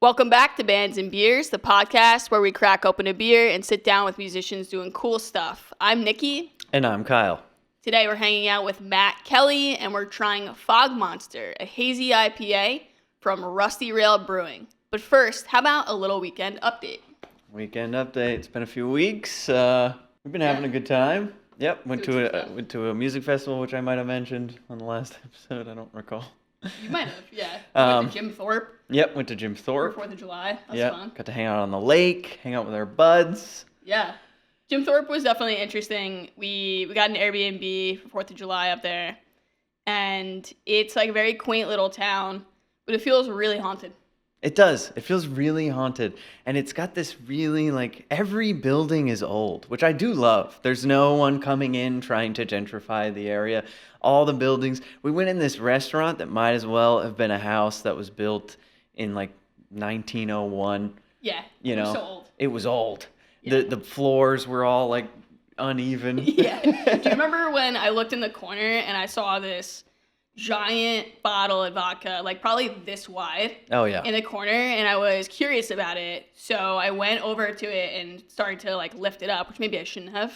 Welcome back to Bands and Beers, the podcast where we crack open a beer and sit down with musicians doing cool stuff. I'm Nikki. And I'm Kyle. Today we're hanging out with Matt Kelley and we're trying Fog Monster, a hazy IPA from Rusty Rail Brewing. But first, how about a little weekend update? Weekend update. It's been a few weeks. We've been having a good time. Yep, went to a music festival, which I might have mentioned on the last episode. I don't recall. You might have, yeah. Went to Jim Thorpe. Yep, went to Jim Thorpe. For 4th of July. That was fun. Got to hang out on the lake, hang out with our buds. Yeah. Jim Thorpe was definitely interesting. We got an Airbnb for 4th of July up there. And it's like a very quaint little town, but it feels really haunted. It does. It feels really haunted. And it's got this really, every building is old, which I do love. There's no one coming in trying to gentrify the area. All the buildings. We went in this restaurant that might as well have been a house that was built in 1901. Yeah. You know, it was so old. It was old. Yeah. The floors were all uneven. Yeah. Do you remember when I looked in the corner and I saw this giant bottle of vodka, probably this wide, in the corner, and I was curious about it, so I went over to it and started to lift it up, which maybe I shouldn't have,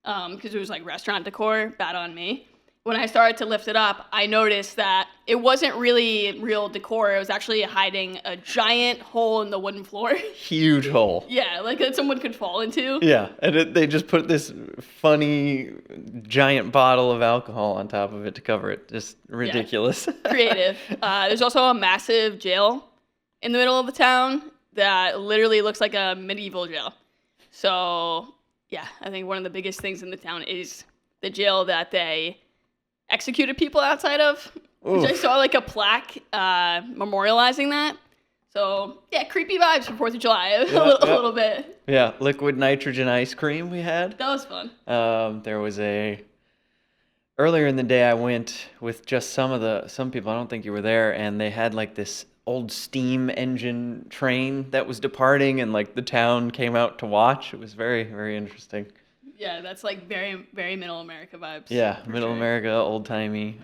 because it was restaurant decor, bad on me. When I started to lift it up, I noticed that it wasn't really real decor. It was actually hiding a giant hole in the wooden floor. Huge hole. Yeah, that someone could fall into. Yeah, and they just put this funny giant bottle of alcohol on top of it to cover it. Just ridiculous. Yeah. Creative. There's also a massive jail in the middle of the town that literally looks like a medieval jail. So, yeah, I think one of the biggest things in the town is the jail that they executed people outside of, which I saw a plaque memorializing that. So, yeah, creepy vibes for 4th of July, a little bit. Yeah, liquid nitrogen ice cream we had. That was fun. There was earlier in the day I went with just some people, I don't think you were there, and they had this old steam engine train that was departing, and the town came out to watch. It was very, very interesting. Yeah, that's very, very middle America vibes. Yeah, middle America, old timey.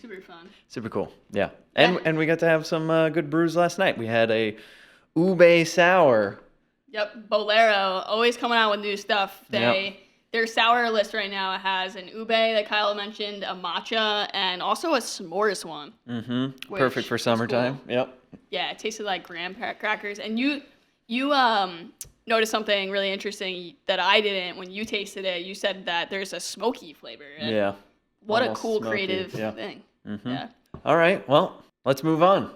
Super fun. Super cool. Yeah, and we got to have some good brews last night. We had a ube sour. Yep, Bolero always coming out with new stuff. Their sour list right now has an ube that Kyle mentioned, a matcha, and also a s'mores one. Mm-hmm. Perfect for summertime. Cool. Yep. Yeah, it tasted like graham crackers, and you noticed something really interesting that I didn't when you tasted it. You said that there's a smoky flavor. Yeah. What a cool creative thing. Mm-hmm. Yeah. All right, well, let's move on.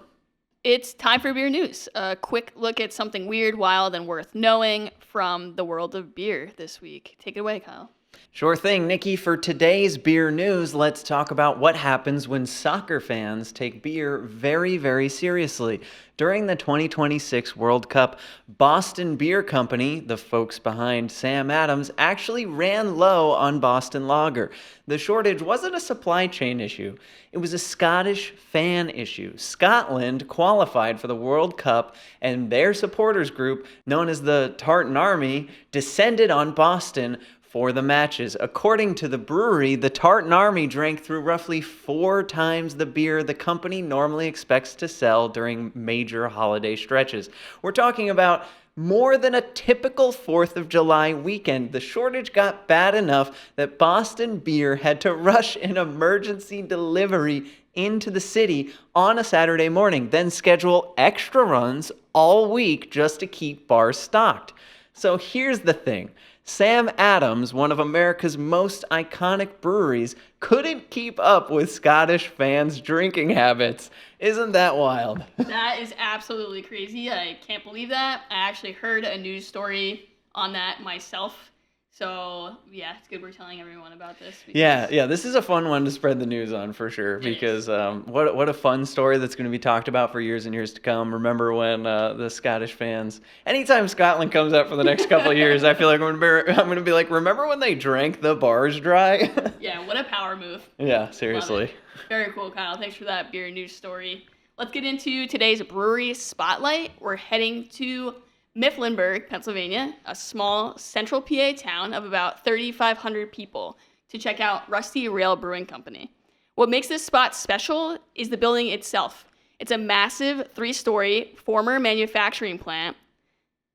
It's time for beer news. A quick look at something weird, wild, and worth knowing from the world of beer this week. Take it away, Kyle. Sure thing, Nikki. For today's beer news, let's talk about what happens when soccer fans take beer very, very seriously. During the 2026 World Cup, Boston Beer Company, the folks behind Sam Adams, actually ran low on Boston Lager. The shortage wasn't a supply chain issue. It was a Scottish fan issue. Scotland qualified for the World Cup, and their supporters group, known as the Tartan Army, descended on Boston for the matches. According to the brewery, the Tartan Army drank through roughly 4 times the beer the company normally expects to sell during major holiday stretches. We're talking about more than a typical 4th of July weekend. The shortage got bad enough that Boston Beer had to rush an emergency delivery into the city on a Saturday morning, then schedule extra runs all week just to keep bars stocked. So here's the thing. Sam Adams, one of America's most iconic breweries, couldn't keep up with Scottish fans' drinking habits. Isn't that wild? That is absolutely crazy. I can't believe that. I actually heard a news story on that myself. So, yeah, it's good we're telling everyone about this. Yeah, this is a fun one to spread the news on for sure, because what a fun story that's going to be talked about for years and years to come. Remember when the Scottish fans, anytime Scotland comes up for the next couple of years, I feel like I'm going to be like, remember when they drank the bars dry? Yeah, what a power move. Yeah, seriously. Very cool, Kyle. Thanks for that beer news story. Let's get into today's Brewery Spotlight. We're heading to Mifflinburg, Pennsylvania, a small central PA town of about 3,500 people, to check out Rusty Rail Brewing Company. What makes this spot special is the building itself. It's a massive 3-story former manufacturing plant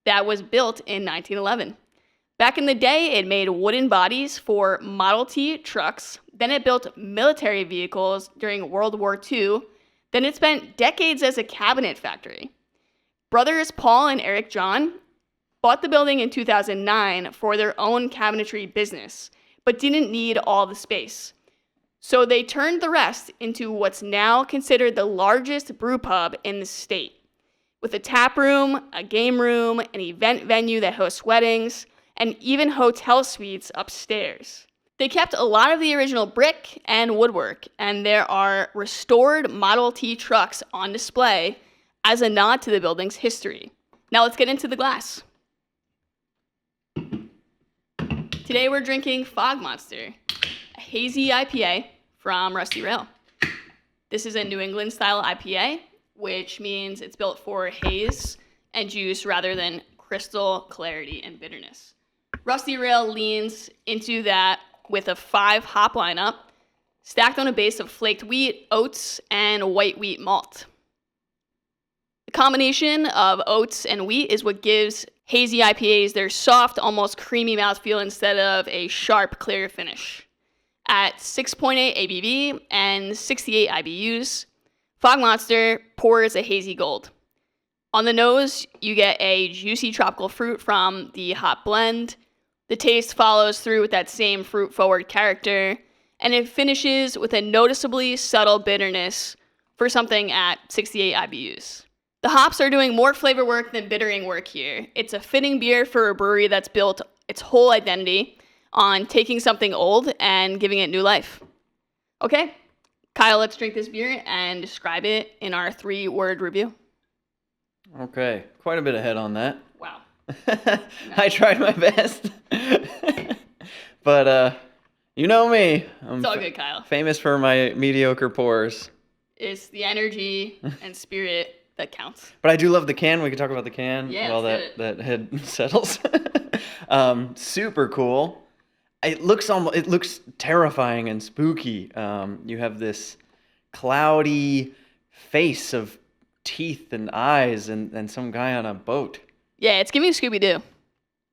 that was built in 1911. Back in the day, it made wooden bodies for Model T trucks. Then it built military vehicles during World War II. Then it spent decades as a cabinet factory. Brothers Paul and Eric John bought the building in 2009 for their own cabinetry business, but didn't need all the space. So they turned the rest into what's now considered the largest brew pub in the state, with a tap room, a game room, an event venue that hosts weddings, and even hotel suites upstairs. They kept a lot of the original brick and woodwork, and there are restored Model T trucks on display as a nod to the building's history. Now let's get into the glass. Today we're drinking Fog Monster, a hazy IPA from Rusty Rail. This is a New England-style IPA, which means it's built for haze and juice rather than crystal clarity and bitterness. Rusty Rail leans into that with a 5 hop lineup, stacked on a base of flaked wheat, oats, and white wheat malt. The combination of oats and wheat is what gives hazy IPAs their soft, almost creamy mouthfeel instead of a sharp, clear finish. At 6.8 ABV and 68 IBUs, Fog Monster pours a hazy gold. On the nose, you get a juicy tropical fruit from the hop blend. The taste follows through with that same fruit-forward character, and it finishes with a noticeably subtle bitterness for something at 68 IBUs. The hops are doing more flavor work than bittering work here. It's a fitting beer for a brewery that's built its whole identity on taking something old and giving it new life. Okay, Kyle, let's drink this beer and describe it in our 3-word review. Okay, quite a bit ahead on that. Wow. I tried my best. But, you know me. It's all good, Kyle. Famous for my mediocre pours. It's the energy and spirit that counts. But I do love the can. We can talk about the can while that head settles. Super cool. It looks terrifying and spooky. You have this cloudy face of teeth and eyes and some guy on a boat. Yeah, it's giving Scooby-Doo.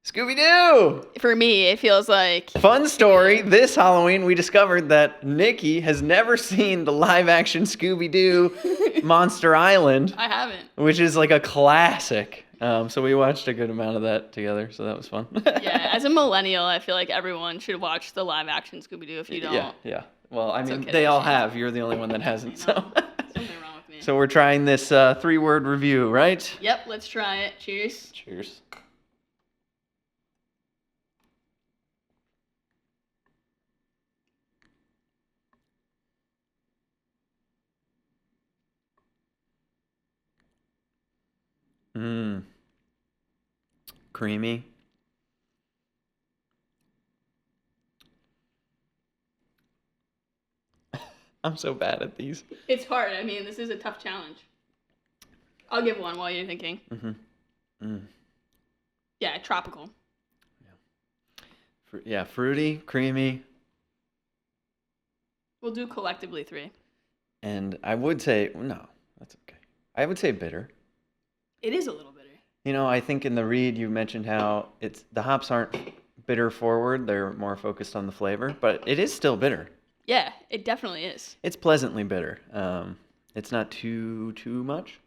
Scooby-Doo! For me, it feels like... Fun story. This Halloween, we discovered that Nikki has never seen the live-action Scooby-Doo Monster Island. I haven't. Which is like a classic. So we watched a good amount of that together, so that was fun. Yeah, as a millennial, I feel like everyone should watch the live-action Scooby-Doo. If you don't... Yeah. Well, I mean, they all have. You're the only one that hasn't, so... Something wrong with me. So we're trying this 3-word review, right? Yep, let's try it. Cheers. Cheers. Creamy. I'm so bad at these. It's hard. I mean, this is a tough challenge. I'll give one while you're thinking. Yeah, tropical. Yeah, fruity, creamy. We'll do collectively 3. And I would say, no, that's okay. I would say bitter. It is a little bitter. You know, I think in the read you mentioned how the hops aren't bitter forward. They're more focused on the flavor, but it is still bitter. Yeah, it definitely is. It's pleasantly bitter. It's not too much.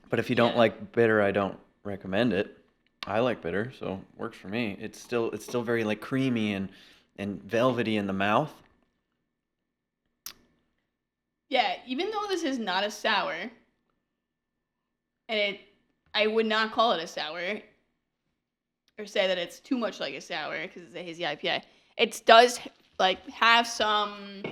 But if you don't like bitter, I don't recommend it. I like bitter, so it works for me. It's still very like creamy and velvety in the mouth. Yeah, even though this is not a sour, and I would not call it a sour, or say that it's too much like a sour because it's a hazy IPA. It does like have some.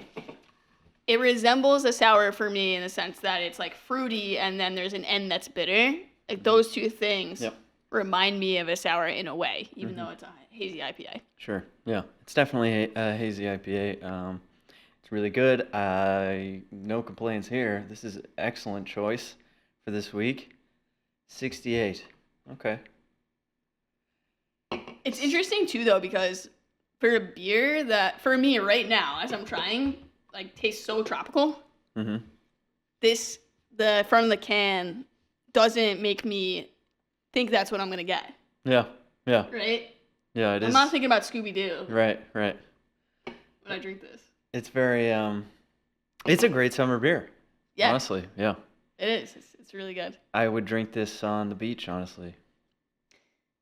It resembles a sour for me in the sense that it's like fruity, and then there's an end that's bitter. Like those two things remind me of a sour in a way, even though it's a hazy IPA. Sure. Yeah, it's definitely a hazy IPA. It's really good. No complaints here. This is an excellent choice for this week. 68. Okay. It's interesting too, though, because for a beer that, for me right now, as I'm trying, like tastes so tropical. the front of the can doesn't make me think that's what I'm going to get. Yeah. Yeah. Right? Yeah, it is. I'm not thinking about Scooby-Doo. Right. When I drink this. It's very, it's a great summer beer. Yeah. Honestly, yeah. It is. It's really good. I would drink this on the beach, honestly.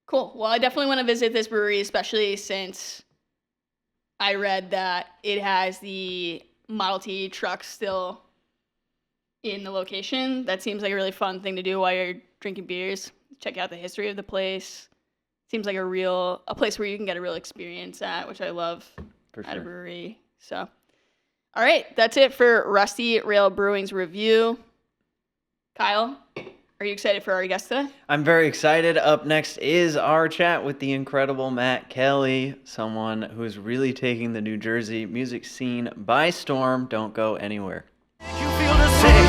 Cool. Well, I definitely want to visit this brewery, especially since I read that it has the Model T truck still in the location. That seems like a really fun thing to do while you're drinking beers. Check out the history of the place. Seems like a place where you can get a real experience at, which I love at a brewery. So, all right, that's it for Rusty Rail Brewing's review. Kyle, are you excited for our guest today? I'm very excited. Up next is our chat with the incredible Matt Kelley, someone who is really taking the New Jersey music scene by storm. Don't go anywhere. You feel the same.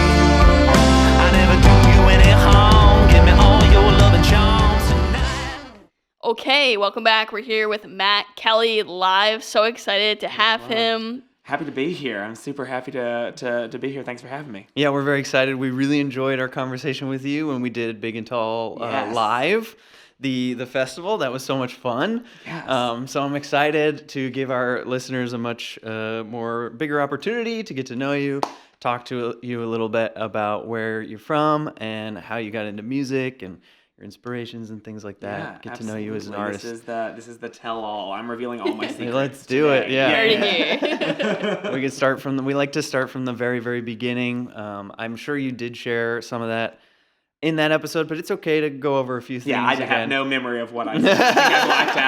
I never do you any harm. Give me all your loving charms tonight. Okay, welcome back. We're here with Matt Kelley live. So excited to have him. Happy to be here. I'm super happy to be here. Thanks for having me. Yeah, we're very excited. We really enjoyed our conversation with you when we did Big and Tall live, the festival. That was so much fun. Yes. So I'm excited to give our listeners a much bigger opportunity to get to know you, talk to you a little bit about where you're from and how you got into music and your inspirations and things like that. Yeah, get to know you as an artist. This is the tell-all. I'm revealing all my secrets. Let's do it. Yeah. We can start we like to start from the very, very beginning. I'm sure you did share some of that in that episode, but it's okay to go over a few things. Yeah, I have no memory of what I said. I blacked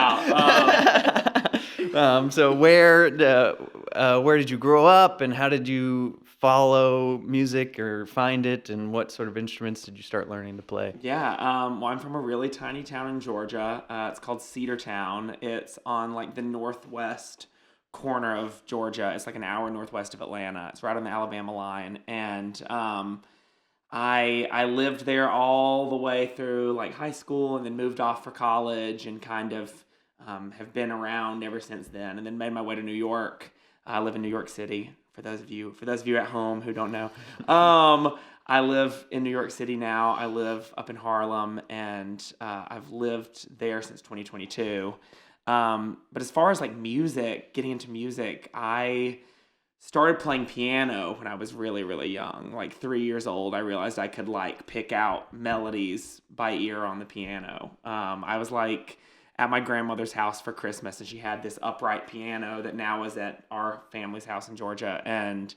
out. So where did you grow up, and how did you follow music or find it, and what sort of instruments did you start learning to play? Yeah, well, I'm from a really tiny town in Georgia. It's called Cedartown. It's on like the northwest corner of Georgia. It's like an hour northwest of Atlanta. It's right on the Alabama line, and I lived there all the way through like high school, and then moved off for college, and kind of have been around ever since then, and then made my way to New York. I live in New York City. For those of you at home who don't know, I live in New York City now. I live up in Harlem, and I've lived there since 2022. But as far as like music, getting into music, I started playing piano when I was really, really young. Like 3 years old, I realized I could like pick out melodies by ear on the piano. I was like at my grandmother's house for Christmas, and she had this upright piano that now is at our family's house in Georgia, and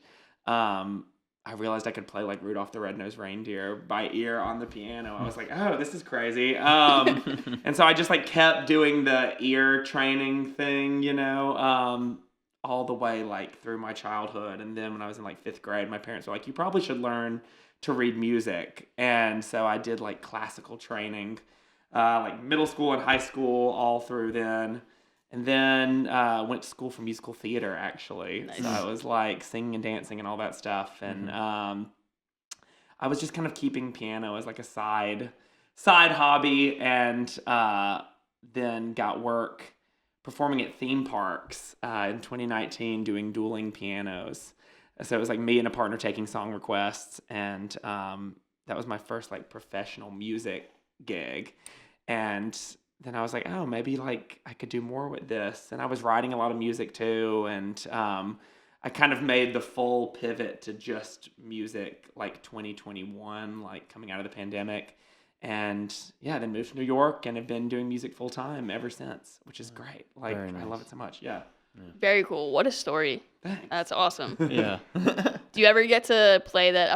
I realized I could play like Rudolph the Red-Nosed Reindeer by ear on the piano. I was like, oh, this is crazy. And so I just like kept doing the ear training thing, all the way like through my childhood. And then when I was in like 5th grade, my parents were like, you probably should learn to read music. And so I did like classical training, like middle school and high school, all through then. And then went to school for musical theater, actually. Nice. So I was like singing and dancing and all that stuff. And I was just kind of keeping piano as like a side hobby, and then got work performing at theme parks in 2019 doing dueling pianos. So it was like me and a partner taking song requests, and that was my first like professional music gig. And then I was like, oh, maybe like I could do more with this. And I was writing a lot of music too. And I kind of made the full pivot to just music like 2021, like coming out of the pandemic. And yeah, then moved to New York and have been doing music full time ever since, which is great. Like, nice. I love it so much. Yeah. Very cool. What a story. Thanks. That's awesome. Yeah. Do you ever get to play that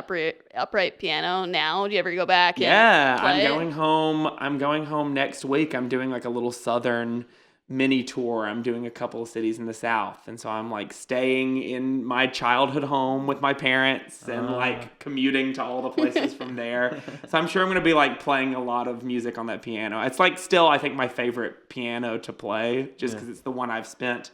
upright piano now? Do you ever go back and play I'm going home next week. I'm doing like a little southern mini tour. I'm doing a couple of cities in the South. And so I'm like staying in my childhood home with my parents and like commuting to all the places from there. So I'm sure I'm going to be like playing a lot of music on that piano. It's like still, I think, my favorite piano to play, just because it's the one I've spent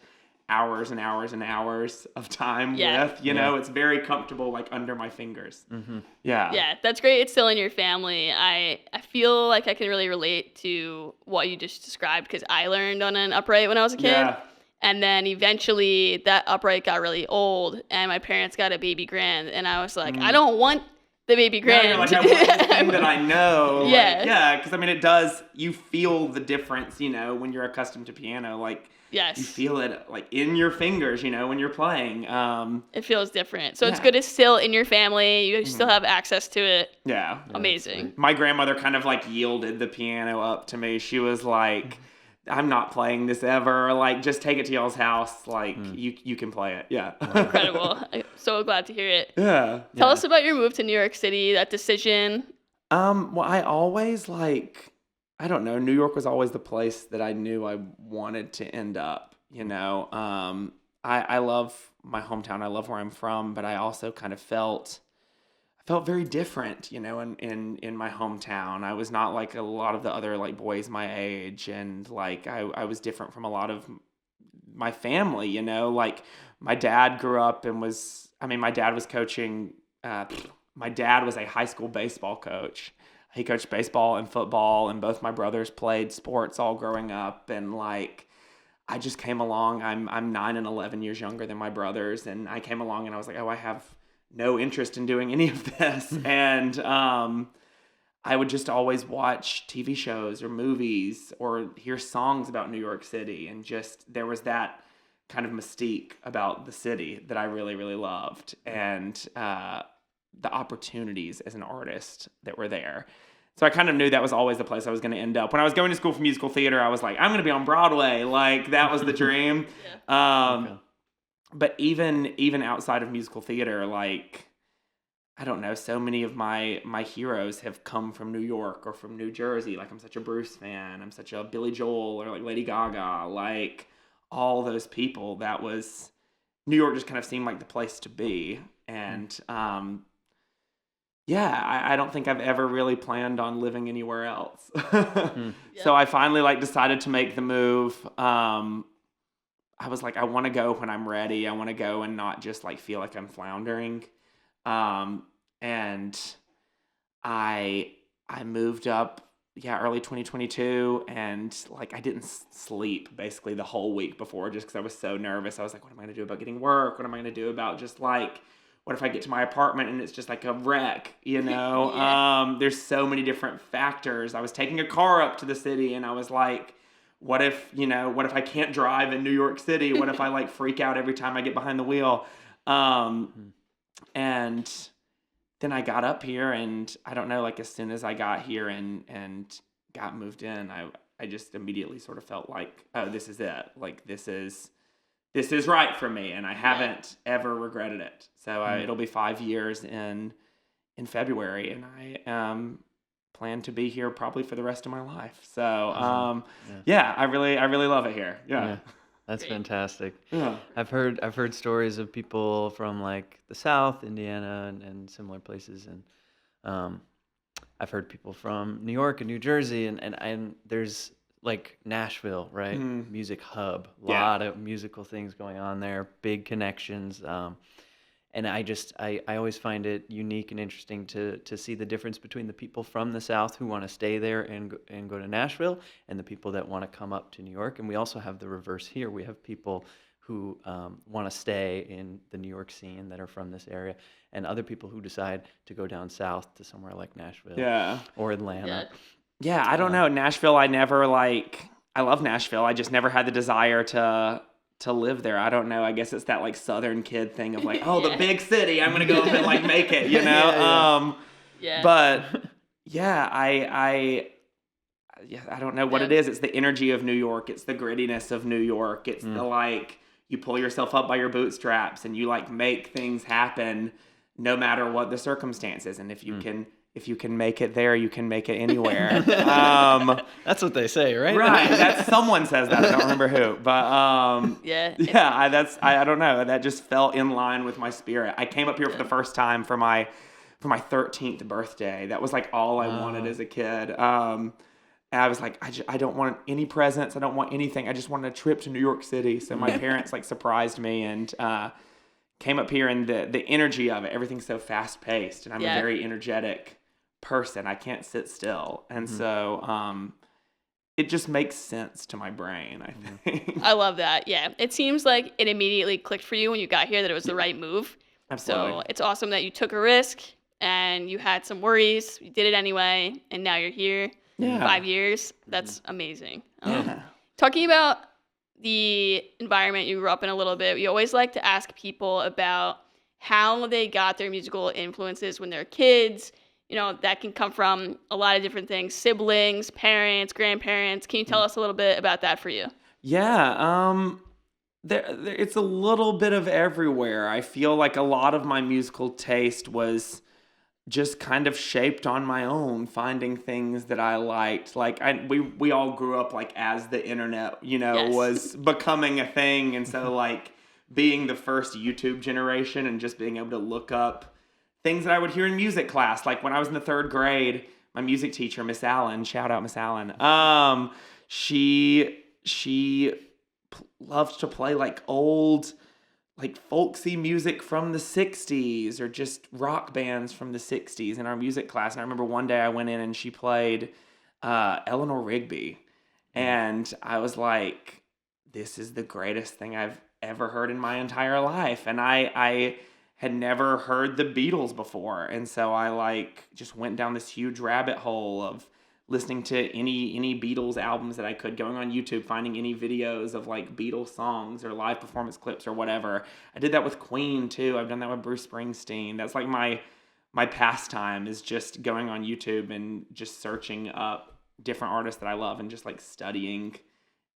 hours and hours and hours of time with, you know, it's very comfortable, like under my fingers. Mm-hmm. Yeah, that's great. It's still in your family. I feel like I can really relate to what you just described, because I learned on an upright when I was a kid. Yeah. And then eventually that upright got really old and my parents got a baby grand, and I was like, I don't want the baby grand. You're like, I want this thing that I know. Yeah. Like, yeah, because I mean, it does, you feel the difference, you know, when you're accustomed to piano. Like, yes. You feel it, like, in your fingers, you know, when you're playing. It feels different. So it's good it's still in your family. You still have access to it. Yeah. Amazing. My grandmother kind of, like, yielded the piano up to me. She was like, I'm not playing this ever. Like, just take it to y'all's house. Like, you can play it. Yeah. Incredible. I'm so glad to hear it. Yeah. Tell us about your move to New York City, that decision. Well, I always, like, I don't know, New York was always the place that I knew I wanted to end up, you know. I love my hometown. I love where I'm from, but I also kind of felt very different, you know, in my hometown. I was not like a lot of the other, like, boys my age, and, like, I was different from a lot of my family, you know. Like, my dad grew up and my dad was coaching, my dad was a high school baseball coach. He coached baseball and football, and both my brothers played sports all growing up, and, like, I just came along. I'm 9 and 11 years younger than my brothers, and I came along and I was like, oh, I have no interest in doing any of this. And I would just always watch TV shows or movies or hear songs about New York City, and just there was that kind of mystique about the city that I really, really loved, and the opportunities as an artist that were there. So I kind of knew that was always the place I was going to end up. When I was going to school for musical theater, I was like, I'm going to be on Broadway. Like, that was the dream. But even outside of musical theater, like, I don't know, so many of my heroes have come from New York or from New Jersey. Like, I'm such a Bruce fan. I'm such a Billy Joel or, like, Lady Gaga. Like, all those people, New York just kind of seemed like the place to be. And, I don't think I've ever really planned on living anywhere else. So I finally, like, decided to make the move. I was like, I want to go when I'm ready. I want to go and not just, like, feel like I'm floundering. And I moved up, early 2022, and, like, I didn't sleep basically the whole week before just because I was so nervous. I was like, what am I going to do about getting work? What am I going to do about just, like, what if I get to my apartment and it's just like a wreck, you know? There's so many different factors. I was taking a car up to the city, and I was like, what if I can't drive in New York City? What if I, like, freak out every time I get behind the wheel? And then I got up here, and I don't know, like, as soon as I got here and got moved in, I just immediately sort of felt like, oh, this is it. Like, this is right for me, and I haven't ever regretted it. So it'll be 5 years in February, and I plan to be here probably for the rest of my life. So I really love it here. Yeah. That's Great. Fantastic. Yeah. I've heard stories of people from, like, the South, Indiana, and similar places, and I've heard people from New York and New Jersey, and there's, like, Nashville, right? Music hub, a lot of musical things going on there, big connections. And I always find it unique and interesting to see the difference between the people from the South who want to stay there and go to Nashville, and the people that want to come up to New York. And we also have the reverse here. We have people who want to stay in the New York scene that are from this area, and other people who decide to go down south to somewhere like Nashville or Atlanta. Yeah, I don't know. Nashville, I love Nashville. I just never had the desire to live there. I don't know. I guess it's that, like, Southern kid thing of, like, the big city. I'm going to go up and, like, make it, you know? But, I don't know what it is. It's the energy of New York. It's the grittiness of New York. It's the, like, you pull yourself up by your bootstraps and you, like, make things happen no matter what the circumstances. And if you can make it there, you can make it anywhere. That's what they say, right? Right. Someone says that. I don't remember who, but I don't know. That just fell in line with my spirit. I came up here for the first time for my 13th birthday. That was, like, all I wanted as a kid. And I was like, I don't want any presents. I don't want anything. I just wanted a trip to New York City. So my parents, like, surprised me and came up here, and the energy of it, everything's so fast paced, and I'm a very energetic person. I can't sit still, and so it just makes sense to my brain, I think. I love that. Yeah, it seems like it immediately clicked for you when you got here that it was the right move. Absolutely. So it's awesome that you took a risk and you had some worries. You did it anyway, and now you're here. Yeah. 5 years. That's amazing. Yeah. Talking about the environment you grew up in a little bit, we always like to ask people about how they got their musical influences when they're kids. You know, that can come from a lot of different things, siblings, parents, grandparents. Can you tell us a little bit about that for you? Yeah, it's a little bit of everywhere. I feel like a lot of my musical taste was just kind of shaped on my own, finding things that I liked. Like we all grew up like as the internet, Yes. was becoming a thing, and so like being the first YouTube generation and just being able to look up things that I would hear in music class. Like when I was in the 3rd grade, my music teacher, Miss Allen, shout out Miss Allen. She loved to play like old, like folksy music from the 60s or just rock bands from the 60s in our music class. And I remember one day I went in and she played Eleanor Rigby. And I was like, this is the greatest thing I've ever heard in my entire life. And I had never heard the Beatles before. And so I like just went down this huge rabbit hole of listening to any Beatles albums that I could, going on YouTube, finding any videos of like Beatles songs or live performance clips or whatever. I did that with Queen too. I've done that with Bruce Springsteen. That's like my pastime, is just going on YouTube and just searching up different artists that I love and just like studying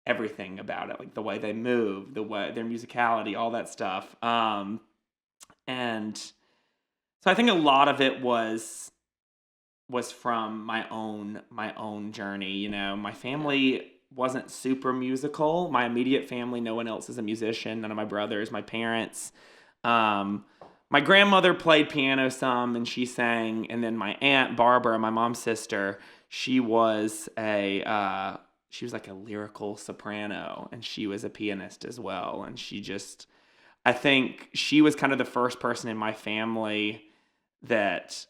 everything about it, like the way they move, the way their musicality, all that stuff. And so I think a lot of it was from my own journey. My family wasn't super musical. My immediate family, no one else is a musician. None of my brothers, my parents. My grandmother played piano some and she sang, and then my aunt Barbara, my mom's sister, she was like a lyrical soprano, and she was a pianist as well. And I think she was kind of the first person in my family that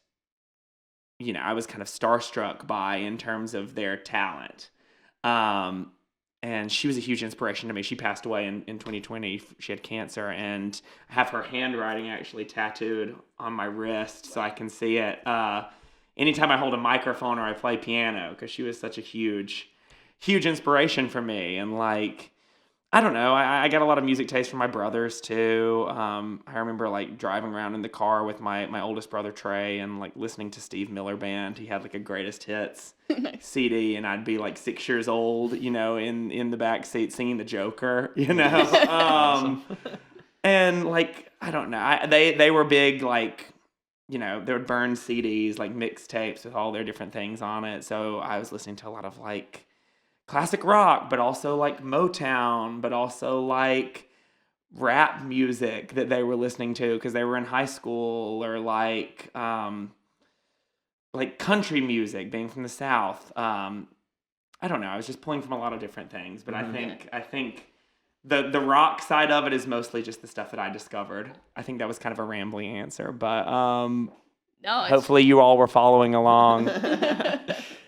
I was kind of starstruck by in terms of their talent. And she was a huge inspiration to me. She passed away in 2020. She had cancer, and I have her handwriting actually tattooed on my wrist so I can see it anytime I hold a microphone or I play piano, because she was such a huge inspiration for me. And like, I don't know, I got a lot of music taste from my brothers too. I remember like driving around in the car with my oldest brother Trey and like listening to Steve Miller Band. He had like a greatest hits Nice. CD, and I'd be like 6 years old, in the back seat singing the Joker, Awesome. And like, I don't know, they were big, like, they would burn CDs, like mixtapes with all their different things on it. So I was listening to a lot of like classic rock, but also like Motown, but also like rap music that they were listening to because they were in high school, or like country music, being from the South. I don't know. I was just pulling from a lot of different things, but Mm-hmm. I think the rock side of it is mostly just the stuff that I discovered. I think that was kind of a rambling answer, but No, it's hopefully you all were following along.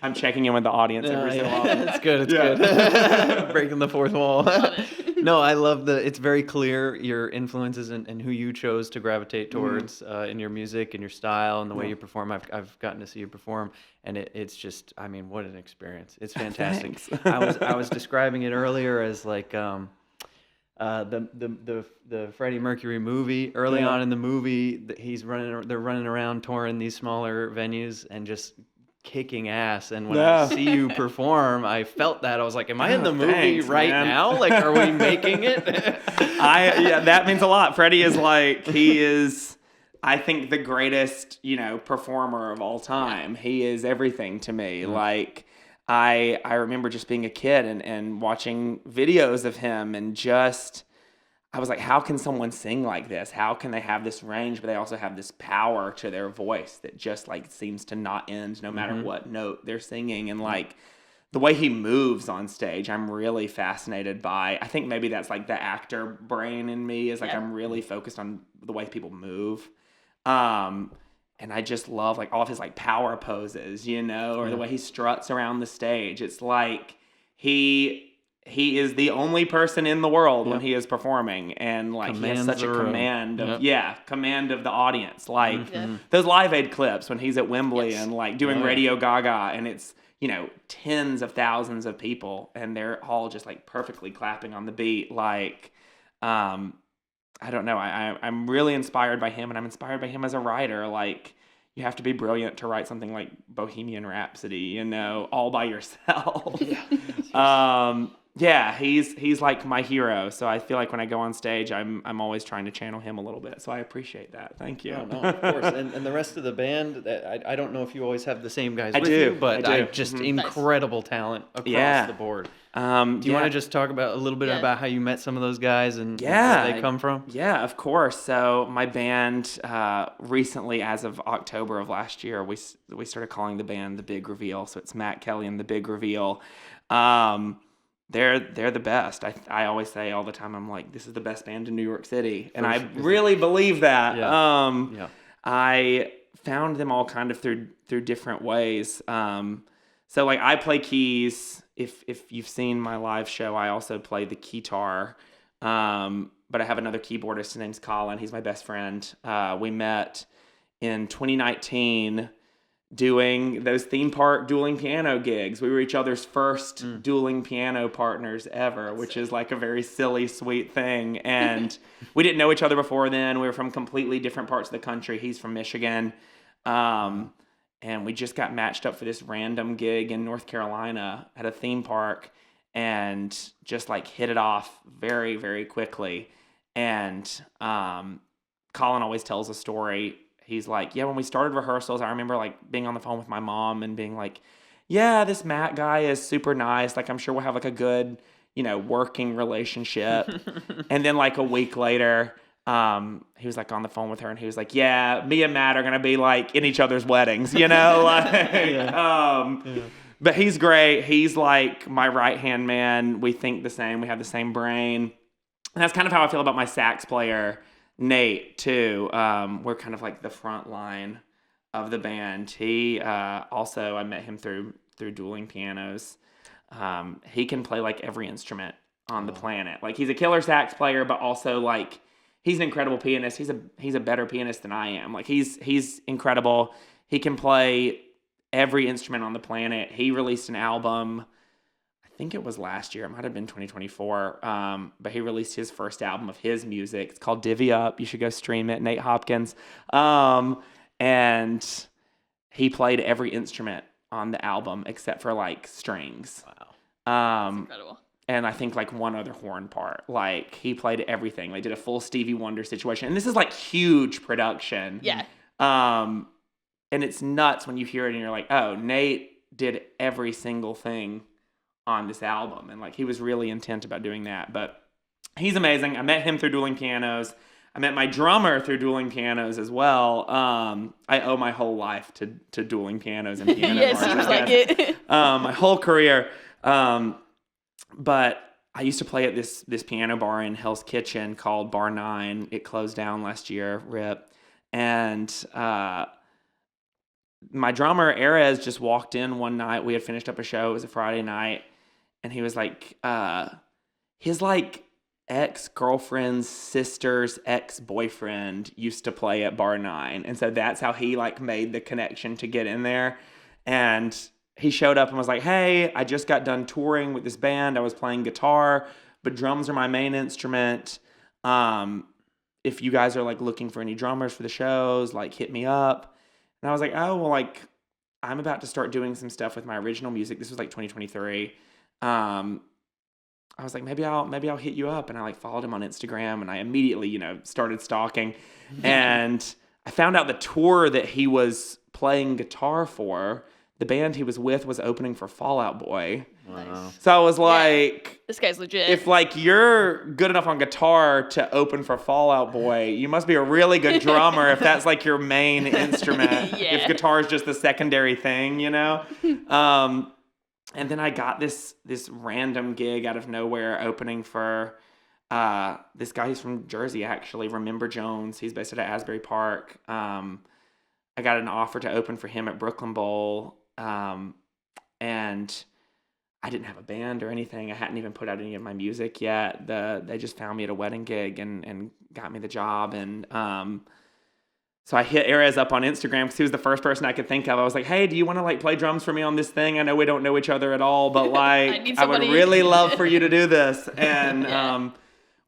I'm checking in with the audience every so often. It's good. It's good. Breaking the fourth wall. Love it. No, I love it's very clear your influences and who you chose to gravitate towards in your music and your style and the way you perform. I've gotten to see you perform, and it's just, I mean, what an experience. It's fantastic. Thanks. I was describing it earlier as like the Freddie Mercury movie. Early on in the movie, they're running around touring these smaller venues and just kicking ass. And when I see you perform, I felt that. I was like, am I in the movie Thanks, right man. now? Like, are we making it? That means a lot. Freddie is like, he is, I think, the greatest, performer of all time. He is everything to me. Like, I remember just being a kid and watching videos of him, and just, I was like, how can someone sing like this? How can they have this range, but they also have this power to their voice that just like seems to not end no matter what note they're singing? And like the way he moves on stage, I'm really fascinated by. I think maybe that's like the actor brain in me, is like, I'm really focused on the way people move. And I just love like all of his like power poses, or the way he struts around the stage. It's like he is the only person in the world when he is performing, and like he has such a command of command of the audience. Like those Live Aid clips when he's at Wembley and like doing Radio Gaga, and it's, you know, tens of thousands of people, and they're all just like perfectly clapping on the beat. Like, I don't know. I'm really inspired by him, and I'm inspired by him as a writer. Like, you have to be brilliant to write something like Bohemian Rhapsody, you know, all by yourself. He's like my hero. So I feel like when I go on stage, I'm always trying to channel him a little bit. So I appreciate that. Thank you. No, of course. And the rest of the band, I don't know if you always have the same guys with you, but I just incredible talent across the board. Do you want to just talk about a little bit about how you met some of those guys and where they come from? Yeah, of course. So my band recently, as of October of last year, we started calling the band The Big Reveal. So it's Matt Kelley and The Big Reveal. They're the best. I always say all the time, I'm like, this is the best band in New York City. And I really believe that. I found them all kind of through different ways. So like I play keys. If you've seen my live show, I also play the guitar. But I have another keyboardist. His name's Colin. He's my best friend. We met in 2019 doing those theme park dueling piano gigs. We were each other's first dueling piano partners ever, which is like a very silly, sweet thing. And we didn't know each other before then. We were from completely different parts of the country. He's from Michigan. And we just got matched up for this random gig in North Carolina at a theme park and just like hit it off very, very quickly. And Colin always tells a story. He's like, when we started rehearsals, I remember like being on the phone with my mom and being like, this Matt guy is super nice. Like, I'm sure we'll have like a good, you know, working relationship. And then like a week later, he was like on the phone with her and he was like, me and Matt are going to be like in each other's weddings, you know? But he's great. He's like my right-hand man. We think the same. We have the same brain. And that's kind of how I feel about my sax player, Nate, too. We're kind of like the front line of the band. He also, I met him through dueling pianos. He can play like every instrument on the planet. Like, he's a killer sax player, but also like he's an incredible pianist. He's a better pianist than I am. Like, he's incredible. He can play every instrument on the planet. He released an album, I think it was last year. It might have been 2024. But he released his first album of his music. It's called Divvy Up. You should go stream it. Nate Hopkins. And he played every instrument on the album except for like strings. Wow. That's incredible. And I think like one other horn part. Like, he played everything. They did a full Stevie Wonder situation. And this is like huge production. Yeah. And it's nuts when you hear it and you're like, oh, Nate did every single thing on this album. And like, he was really intent about doing that. But he's amazing. I met him through dueling pianos. I met my drummer through dueling pianos as well. I owe my whole life to dueling pianos and piano Yes, seems like it. My whole career. But I used to play at this piano bar in Hell's Kitchen called Bar 9. It closed down last year, RIP. And my drummer, Erez, just walked in one night. We had finished up a show. It was a Friday night. And he was like, his like ex-girlfriend's sister's ex-boyfriend used to play at Bar 9. And so that's how he like made the connection to get in there. And he showed up and was like, hey, I just got done touring with this band. I was playing guitar, but drums are my main instrument. If you guys are like looking for any drummers for the shows, like hit me up. And I was like, oh, well, like I'm about to start doing some stuff with my original music. This was like 2023. I was like, maybe I'll hit you up. And I like followed him on Instagram and I immediately, you know, started stalking. And I found out the tour that he was playing guitar for, the band he was with was opening for Fall Out Boy. Wow. So I was like, this guy's legit. If like you're good enough on guitar to open for Fall Out Boy, you must be a really good drummer if that's like your main instrument. If guitar is just the secondary thing, you know? And then I got this random gig out of nowhere opening for this guy who's from Jersey, actually, Remember Jones. He's based at Asbury Park. I got an offer to open for him at Brooklyn Bowl. And I didn't have a band or anything. I hadn't even put out any of my music yet. They just found me at a wedding gig and got me the job. And so I hit Erez up on Instagram because he was the first person I could think of. I was like, hey, do you want to like play drums for me on this thing? I know we don't know each other at all, but like I would really love for you to do this. And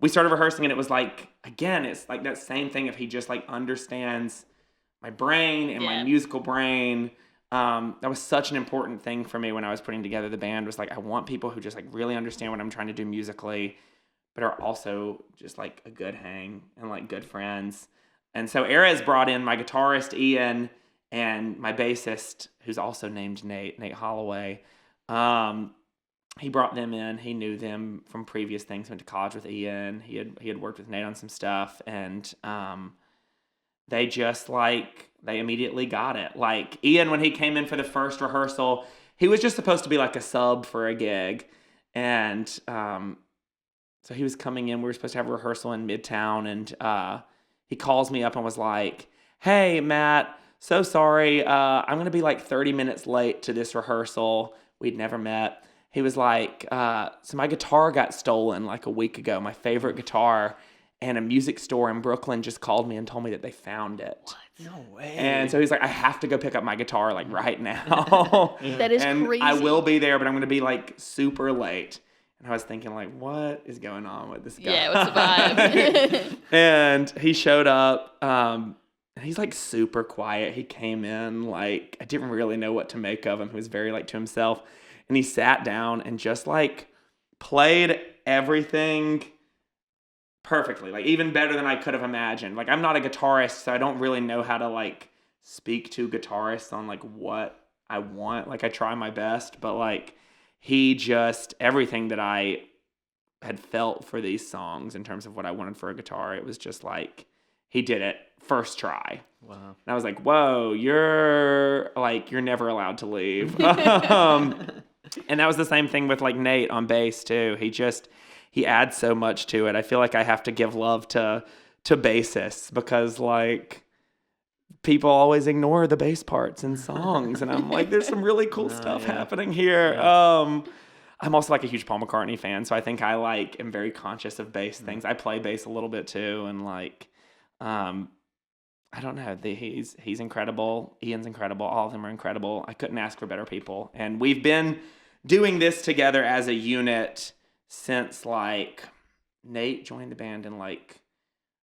we started rehearsing, and it was like, again, it's like that same thing if he just like understands my brain and my musical brain. That was such an important thing for me when I was putting together the band, was like, I want people who just like really understand what I'm trying to do musically, but are also just like a good hang and like good friends. And so Erez brought in my guitarist, Ian, and my bassist, who's also named Nate Holloway. He brought them in. He knew them from previous things. Went to college with Ian. He had worked with Nate on some stuff, and they just like, they immediately got it. Like Ian, when he came in for the first rehearsal, he was just supposed to be like a sub for a gig. And so he was coming in. We were supposed to have a rehearsal in Midtown, and he calls me up and was like, hey, Matt, so sorry. I'm going to be like 30 minutes late to this rehearsal. We'd never met. He was like, so my guitar got stolen like a week ago, my favorite guitar, and a music store in Brooklyn just called me and told me that they found it. What? No way. And so he's like, I have to go pick up my guitar like right now. That is and crazy. I will be there, but I'm going to be like super late. And I was thinking like, what is going on with this guy? Yeah, what's the vibe? And he showed up, and he's like super quiet. He came in like, I didn't really know what to make of him. He was very like to himself. And he sat down and just like played everything perfectly, like even better than I could have imagined. Like I'm not a guitarist, so I don't really know how to like speak to guitarists on like what I want. Like I try my best, but like he just, everything that I had felt for these songs in terms of what I wanted for a guitar, it was just like he did it first try. Wow. And I was like, whoa, you're never allowed to leave. And that was the same thing with like Nate on bass too. He adds so much to it. I feel like I have to give love to bassists because like people always ignore the bass parts in songs, and I'm like, there's some really cool stuff happening here. Yeah. I'm also like a huge Paul McCartney fan, so I think I like am very conscious of bass things. I play bass a little bit too, and like I don't know. He's incredible. Ian's incredible. All of them are incredible. I couldn't ask for better people. And we've been doing this together as a unit since like Nate joined the band in like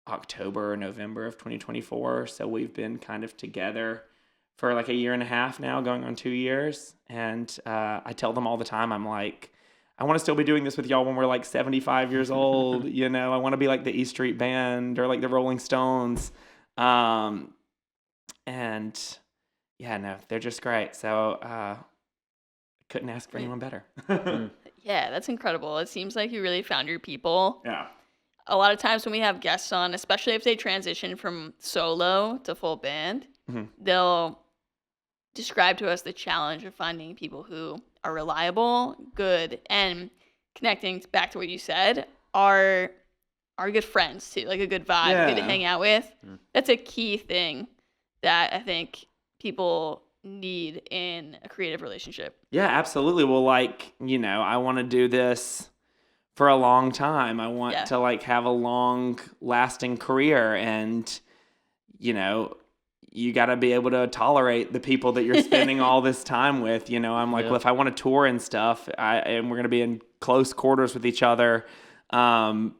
October or November of 2024. So we've been kind of together for like a year and a half now, going on 2 years. And I tell them all the time, I'm like, I want to still be doing this with y'all when we're like 75 years old. You know, I want to be like the E Street Band or like the Rolling Stones. And yeah, no, they're just great. So couldn't ask for anyone better. Yeah, that's incredible. It seems like you really found your people. Yeah. A lot of times when we have guests on, especially if they transition from solo to full band, they'll describe to us the challenge of finding people who are reliable, good, and connecting back to what you said, are good friends too, like a good vibe, good to hang out with. That's a key thing that I think people need in a creative relationship. Yeah, absolutely. Well, like, you know, I want to do this for a long time. I want to like have a long lasting career, and you know, you got to be able to tolerate the people that you're spending all this time with. You know, I'm like, well, if I want to tour and stuff, and we're going to be in close quarters with each other, on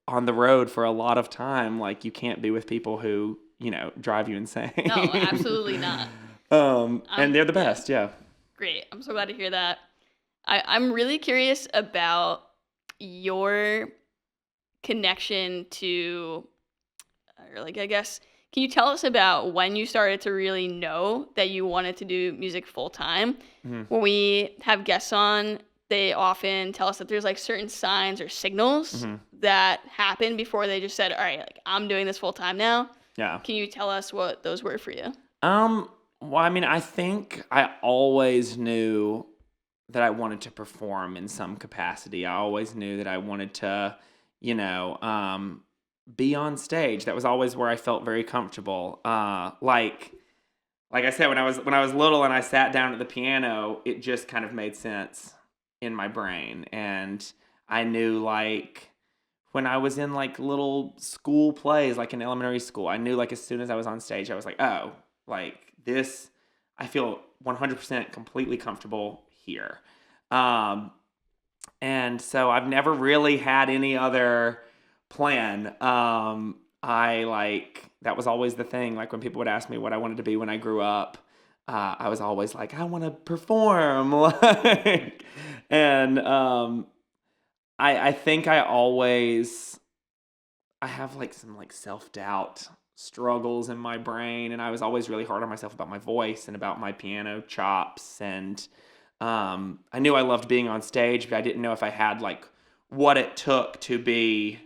the road for a lot of time, like you can't be with people who, you know, drive you insane. No, absolutely not. And they're the best. Yeah. Great. I'm so glad to hear that. I'm really curious about your connection to, or like, I guess, can you tell us about when you started to really know that you wanted to do music full time? When we have guests on, they often tell us that there's like certain signs or signals that happen before they just said, all right, like I'm doing this full time now. Yeah. Can you tell us what those were for you? Well, I mean, I think I always knew that I wanted to perform in some capacity. I always knew that I wanted to, you know, be on stage. That was always where I felt very comfortable. Like I said, when I was little and I sat down at the piano, it just kind of made sense. in my brain. And I knew, like, when I was in, like, little school plays, like in elementary school, I knew, like, as soon as I was on stage, I was like, oh, like, this, I feel 100% completely comfortable here. And so I've never really had any other plan. That was always the thing. Like, when people would ask me what I wanted to be when I grew up, I was always like, I want to perform. And I think I have like some like self-doubt struggles in my brain, and I was always really hard on myself about my voice and about my piano chops. And I knew I loved being on stage, but I didn't know if I had like what it took to be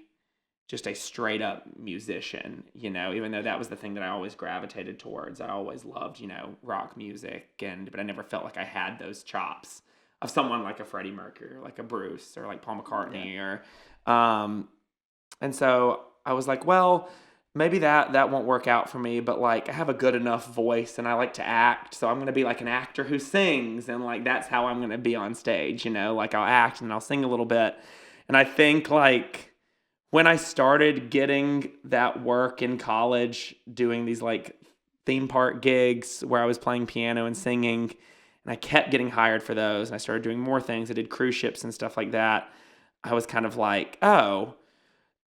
just a straight up musician, even though that was the thing that I always gravitated towards. I always loved, rock music, but I never felt like I had those chops of someone like a Freddie Mercury or like a Bruce or like Paul McCartney and so I was like, well, maybe that won't work out for me, but like I have a good enough voice and I like to act, so I'm going to be like an actor who sings, and like that's how I'm going to be on stage, like I'll act and I'll sing a little bit. And I think like when I started getting that work in college, doing these like theme park gigs where I was playing piano and singing, and I kept getting hired for those, and I started doing more things. I did cruise ships and stuff like that. I was kind of like, oh,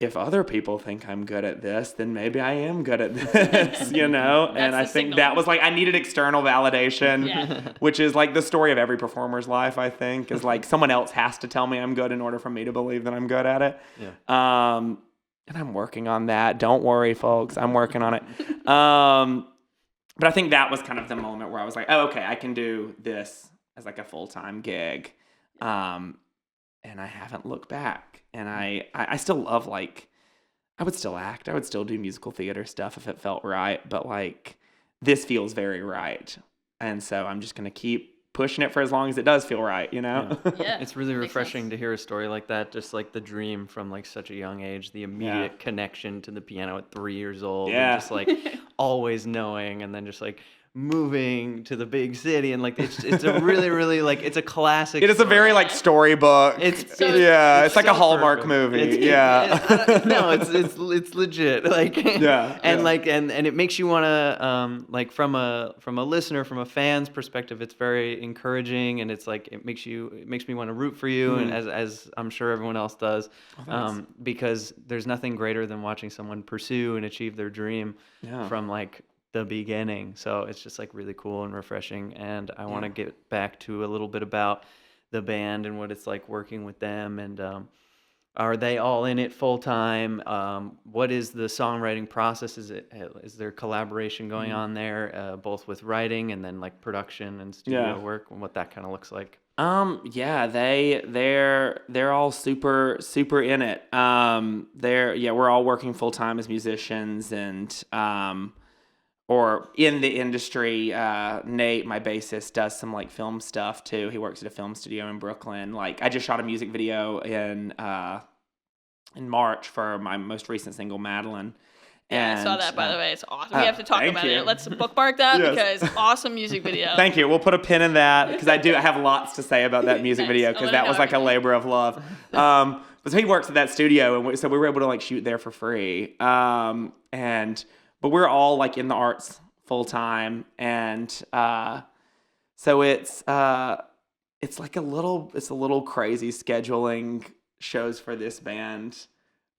if other people think I'm good at this, then maybe I am good at this, And I think that was like, I needed external validation, which is like the story of every performer's life, I think, is like someone else has to tell me I'm good in order for me to believe that I'm good at it. Yeah. And I'm working on that. Don't worry, folks. I'm working on it. But I think that was kind of the moment where I was like, oh, okay, I can do this as like a full-time gig. And I haven't looked back. And I still love, like, I would still act. I would still do musical theater stuff if it felt right. But, like, this feels very right. And so I'm just going to keep pushing it for as long as it does feel right, Yeah. It's really refreshing to hear a story like that, just like the dream from like such a young age, the immediate connection to the piano at 3 years old, and just like always knowing, and then just like moving to the big city, and like it's a really, really like, it's a classic. It is a very like storybook. It's like a Hallmark movie. It's legit. Like like and it makes you want to like from a listener, from a fan's perspective, it's very encouraging, and it's like it makes me want to root for you, and as I'm sure everyone else does, because there's nothing greater than watching someone pursue and achieve their dream from like the beginning. So it's just like really cool and refreshing. And I want to get back to a little bit about the band and what it's like working with them. And are they all in it full time? What is the songwriting process? Is there collaboration going on there, both with writing and then like production and studio work, and what that kind of looks like? They're all super in it. We're all working full time as musicians, and or in the industry. Nate, my bassist, does some like film stuff too. He works at a film studio in Brooklyn. Like, I just shot a music video in March for my most recent single, Madeline. Yeah, I saw that, by the way. It's awesome. We have to talk about it. Let's bookmark that because awesome music video. Thank you. We'll put a pin in that because I have lots to say about that music video because that was like a labor of love. But so he works at that studio, and so we were able to like shoot there for free. But we're all like in the arts full time, and so it's like a little crazy scheduling shows for this band.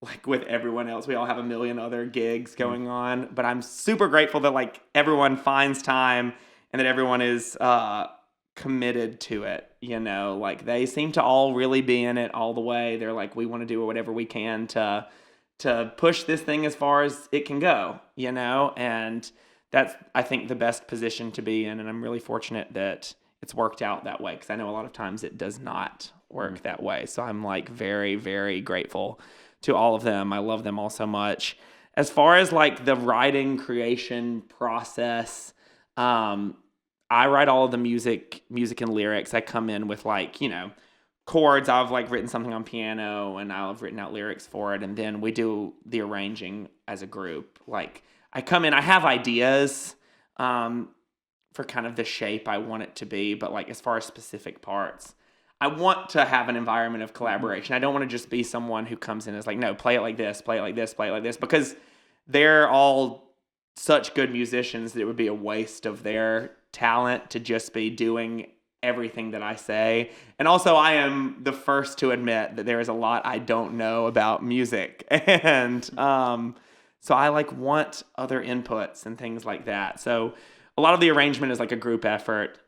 Like with everyone else, we all have a million other gigs going on, but I'm super grateful that like everyone finds time and that everyone is committed to it. Like they seem to all really be in it all the way. They're like, we want to do whatever we can to push this thing as far as it can go, and that's, I think, the best position to be in. And I'm really fortunate that it's worked out that way, because I know a lot of times it does not work that way. So I'm like very, very grateful to all of them. I love them all so much. As far as like the writing creation process, I write all of the music and lyrics. I come in with like, chords. I've like written something on piano and I'll have written out lyrics for it, and then we do the arranging as a group. Like I come in, I have ideas for kind of the shape I want it to be, but like as far as specific parts, I want to have an environment of collaboration. I don't want to just be someone who comes in and is like, no, play it like this, play it like this, play it like this, because they're all such good musicians that it would be a waste of their talent to just be doing everything that I say. And also, I am the first to admit that there is a lot I don't know about music. And so I like want other inputs and things like that. So a lot of the arrangement is like a group effort.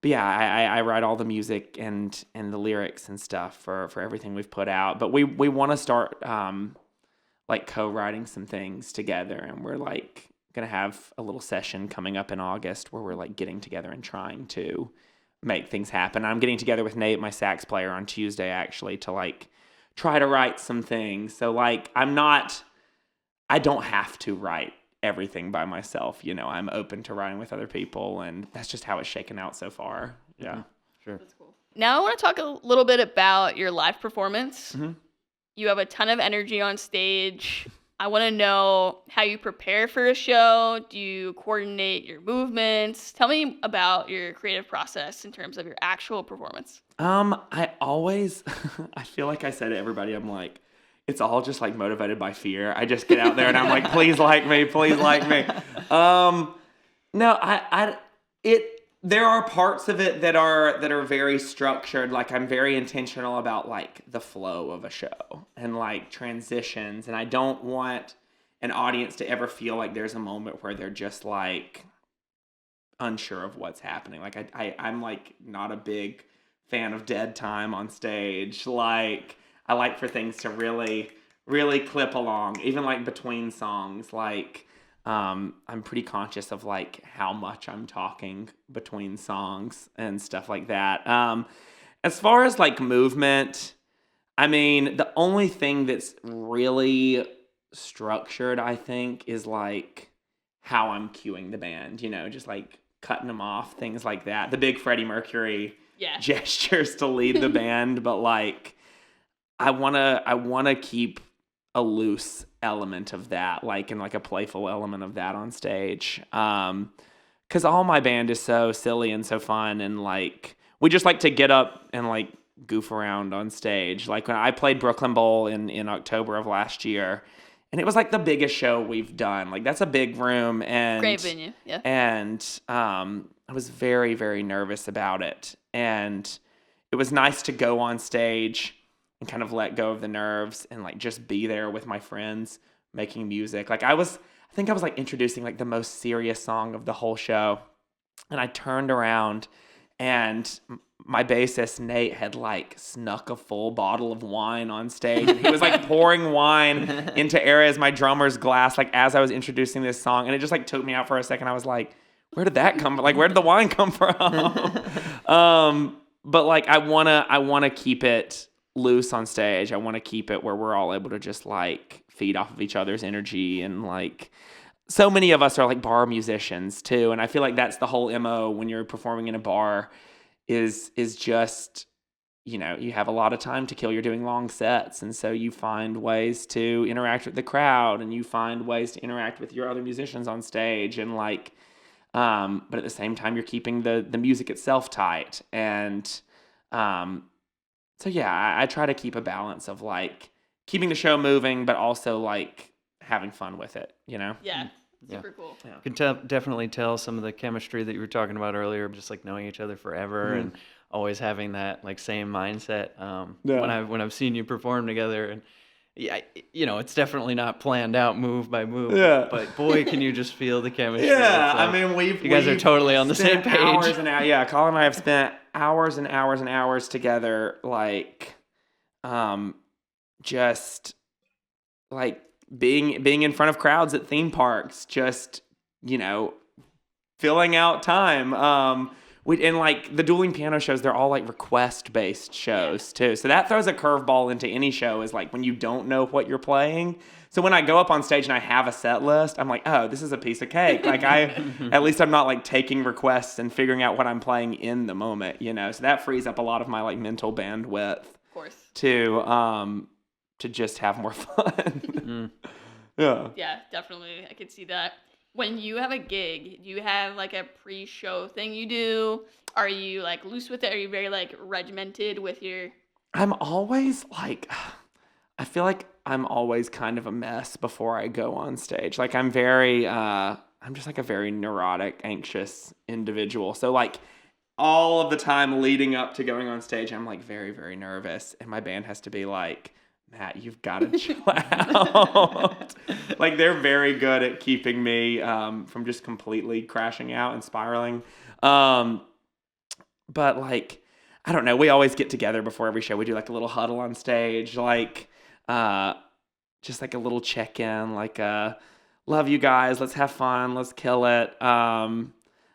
But yeah, I write all the music and the lyrics and stuff for everything we've put out. But we want to start like co-writing some things together, and we're like gonna have a little session coming up in August where we're like getting together and trying to make things happen. I'm getting together with Nate, my sax player, on Tuesday actually to like try to write some things. So like I don't have to write everything by myself, you know. I'm open to writing with other people, and that's just how it's shaken out so far. Yeah. Mm-hmm. Sure. That's cool. Now I want to talk a little bit about your live performance. Mm-hmm. You have a ton of energy on stage. I want to know how you prepare for a show. Do you coordinate your movements? Tell me about your creative process in terms of your actual performance. I always I feel like I said to everybody, I'm like, it's all just like motivated by fear. I just get out there and I'm like, please like me, please like me. No, there are parts of it that are very structured. Like I'm very intentional about like the flow of a show and like transitions. And I don't want an audience to ever feel like there's a moment where they're just like unsure of what's happening. Like I'm like not a big fan of dead time on stage. Like I like for things to really, really clip along, even like between songs. Like I'm pretty conscious of like how much I'm talking between songs and stuff like that. As far as like movement, I mean, the only thing that's really structured, I think, is like how I'm cueing the band, you know, just like cutting them off, things like that. The big Freddie Mercury gestures to lead the band, but like I wanna keep a loose element of that, like, and like a playful element of that on stage. 'Cause all my band is so silly and so fun, and like we just like to get up and like goof around on stage. Like when I played Brooklyn Bowl in October of last year, and it was like the biggest show we've done. Like that's a big room and great venue. Yeah. And I was very, very nervous about it. And it was nice to go on stage and kind of let go of the nerves and like just be there with my friends making music. Like I think I was like introducing like the most serious song of the whole show. And I turned around and my bassist Nate had like snuck a full bottle of wine on stage. And he was like pouring wine into areas my drummer's glass, like as I was introducing this song. And it just like took me out for a second. I was like, where did that come from? Like, where did the wine come from? But like, I wanna keep it loose on stage. I want to keep it where we're all able to just like feed off of each other's energy. And like so many of us are like bar musicians too, and I feel like that's the whole MO when you're performing in a bar is just, you know, you have a lot of time to kill. You're doing long sets, and so you find ways to interact with the crowd, and you find ways to interact with your other musicians on stage, and like but at the same time you're keeping the music itself tight. And so yeah, I try to keep a balance of like keeping the show moving, but also like having fun with it, you know? Yeah, super cool. Yeah. You can definitely tell some of the chemistry that you were talking about earlier, just like knowing each other forever and always having that like same mindset. When I've seen you perform together, and yeah, you know, it's definitely not planned out move by move. Yeah. But boy, can you just feel the chemistry. Yeah, like, I mean, you guys are totally on the same page. Hours and hours, yeah, Colin and I have spent hours and hours and hours together, like, just like being in front of crowds at theme parks, just, you know, filling out time. And like the dueling piano shows, they're all like request based shows too. So that throws a curveball into any show, is like when you don't know what you're playing. So when I go up on stage and I have a set list, I'm like, oh, this is a piece of cake. Like at least I'm not like taking requests and figuring out what I'm playing in the moment, you know? So that frees up a lot of my like mental bandwidth, of course, to just have more fun. Yeah. Yeah, definitely. I could see that. When you have a gig, do you have like a pre-show thing you do? Are you like loose with it? Are you very like regimented with your... I'm always like, I feel like I'm always kind of a mess before I go on stage. Like I'm just like a very neurotic, anxious individual. So like all of the time leading up to going on stage, I'm like very, very nervous. And my band has to be like, Matt, you've got to chill out. Like they're very good at keeping me from just completely crashing out and spiraling. But like, I don't know. We always get together before every show. We do like a little huddle on stage, like just like a little check-in, like love you guys. Let's have fun. Let's kill it. I'm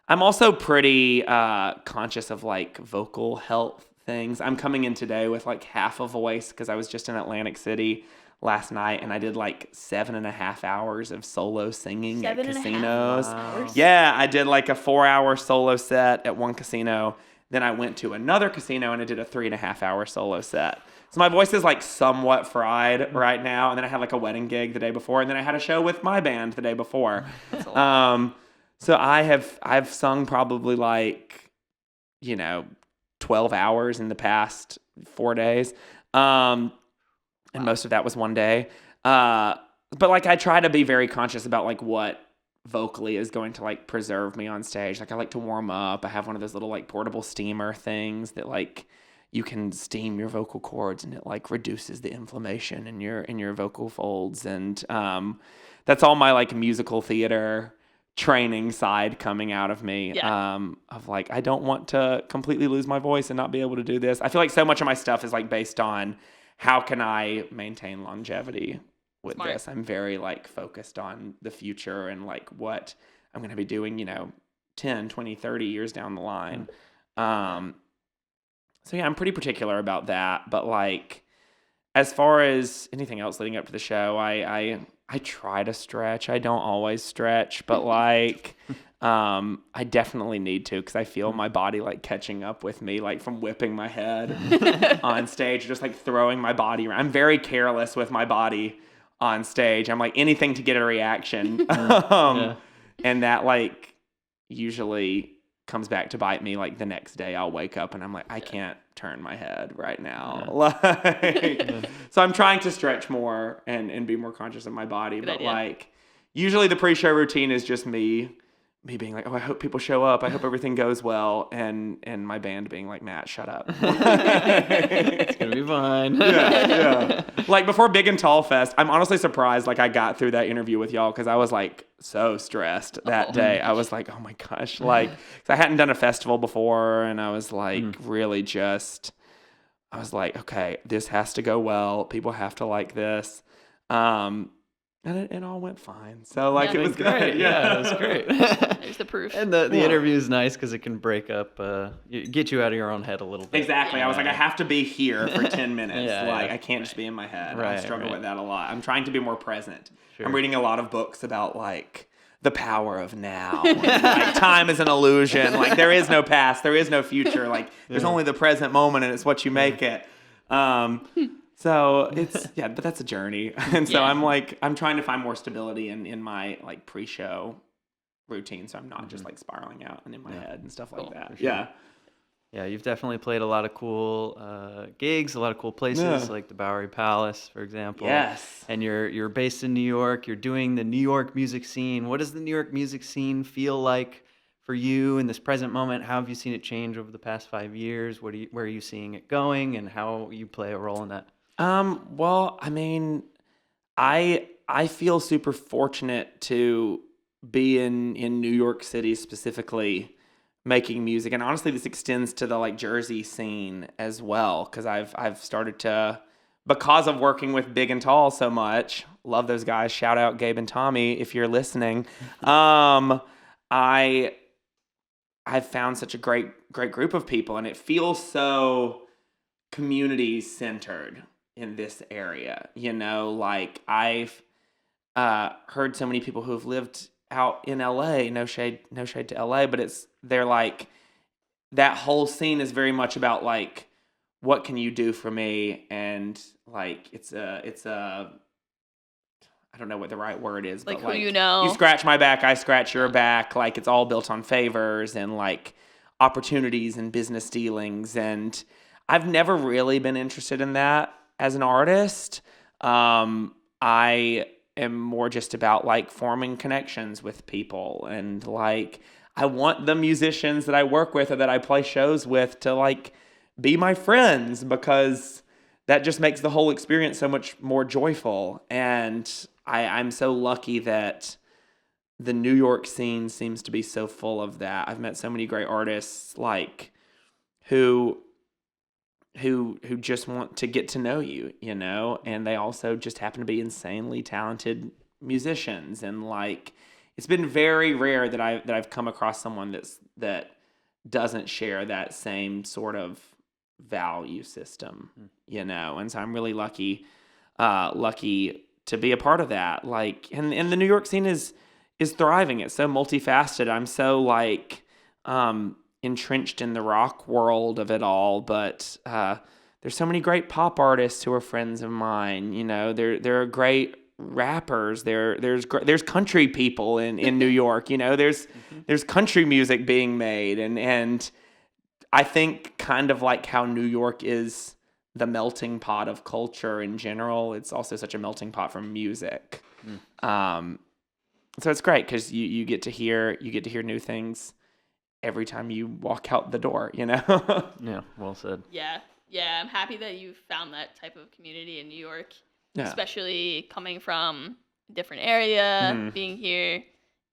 also pretty conscious of like vocal health things. I'm coming in today with like half a voice because I was just in Atlantic City last night and I did like 7.5 hours of solo singing at casinos. Yeah, I did like a 4-hour solo set at one casino. Then I went to another casino and I did a 3.5-hour solo set. So my voice is like somewhat fried right now. And then I had like a wedding gig the day before, and then I had a show with my band the day before. So I've sung probably like, 12 hours in the past 4 days. And most of that was one day. But like I try to be very conscious about like what vocally is going to like preserve me on stage. Like I like to warm up. I have one of those little like portable steamer things that like you can steam your vocal cords and it like reduces the inflammation in your vocal folds. And that's all my like musical theater training side coming out of me. Of like, I don't want to completely lose my voice and not be able to do this. I feel like so much of my stuff is like based on how can I maintain longevity with this. I'm very like focused on the future and like what I'm going to be doing, 10, 20, 30 years down the line. So yeah, I'm pretty particular about that. But like, as far as anything else leading up to the show, I try to stretch. I don't always stretch, but like, I definitely need to because I feel my body like catching up with me, like from whipping my head on stage, just like throwing my body around. I'm very careless with my body on stage. I'm like anything to get a reaction. And that like usually comes back to bite me. Like the next day I'll wake up and I'm like, I can't turn my head right now. So I'm trying to stretch more and be more conscious of my body. But like usually the pre-show routine is just me being like, oh, I hope people show up. I hope everything goes well. And my band being like, Matt, shut up. It's going to be fine. Yeah. Like before Big and Tall Fest, I'm honestly surprised like I got through that interview with y'all because I was like so stressed that day. I was like, oh my gosh. Like, 'cause I hadn't done a festival before and I was like really just, I was like, okay, this has to go well. People have to like this. And it all went fine. So, like, it was great. Yeah, it was great. There's the proof. And the interview is nice because it can break up, get you out of your own head a little bit. Exactly. I was like, I have to be here for 10 minutes. I can't just be in my head. I struggle with that a lot. I'm trying to be more present. Sure. I'm reading a lot of books about, like, the power of now. Like, time is an illusion. Like, there is no past. There is no future. Like, there's only the present moment, and it's what you make it. So it's, but that's a journey. And so I'm trying to find more stability in my like pre-show routine. So I'm not just like spiraling out and in my head and stuff like that. Sure. Yeah. You've definitely played a lot of cool gigs, a lot of cool places like the Bowery Palace, for example. Yes. And you're based in New York. You're doing the New York music scene. What does the New York music scene feel like for you in this present moment? How have you seen it change over the past 5 years? Where are you seeing it going and how you play a role in that? Well, I mean, I feel super fortunate to be in New York City specifically making music. And honestly, this extends to the like Jersey scene as well. Cause I've started to, because of working with Big and Tall so much, love those guys. Shout out Gabe and Tommy if you're listening. I've found such a great group of people and it feels so community centered in this area, like I've heard so many people who have lived out in LA, no shade to LA, but they're like, that whole scene is very much about like, what can you do for me? And like, it's a, I don't know what the right word is, like but who like you know. you scratch my back, I scratch your back. Like it's all built on favors and like opportunities and business dealings. And I've never really been interested in that as an artist. I am more just about like forming connections with people, and like I want the musicians that I work with or that I play shows with to like be my friends, because that just makes the whole experience so much more joyful. And I'm so lucky that the New York scene seems to be so full of that. I've met so many great artists like who just want to get to know you, you know, and they also just happen to be insanely talented musicians. And like it's been very rare that I've come across someone that doesn't share that same sort of value system, you know. And so I'm really lucky to be a part of that. Like, and the New York scene is thriving. It's so multifaceted. I'm so like entrenched in the rock world of it all, but there's so many great pop artists who are friends of mine. You know, there are great rappers. There's country people in New York. You know, there's country music being made, and I think kind of like how New York is the melting pot of culture in general, it's also such a melting pot for music. So it's great because you get to hear new things every time you walk out the door, you know? Yeah, well said. Yeah, I'm happy that you found that type of community in New York, Yeah. especially coming from a different area, being here,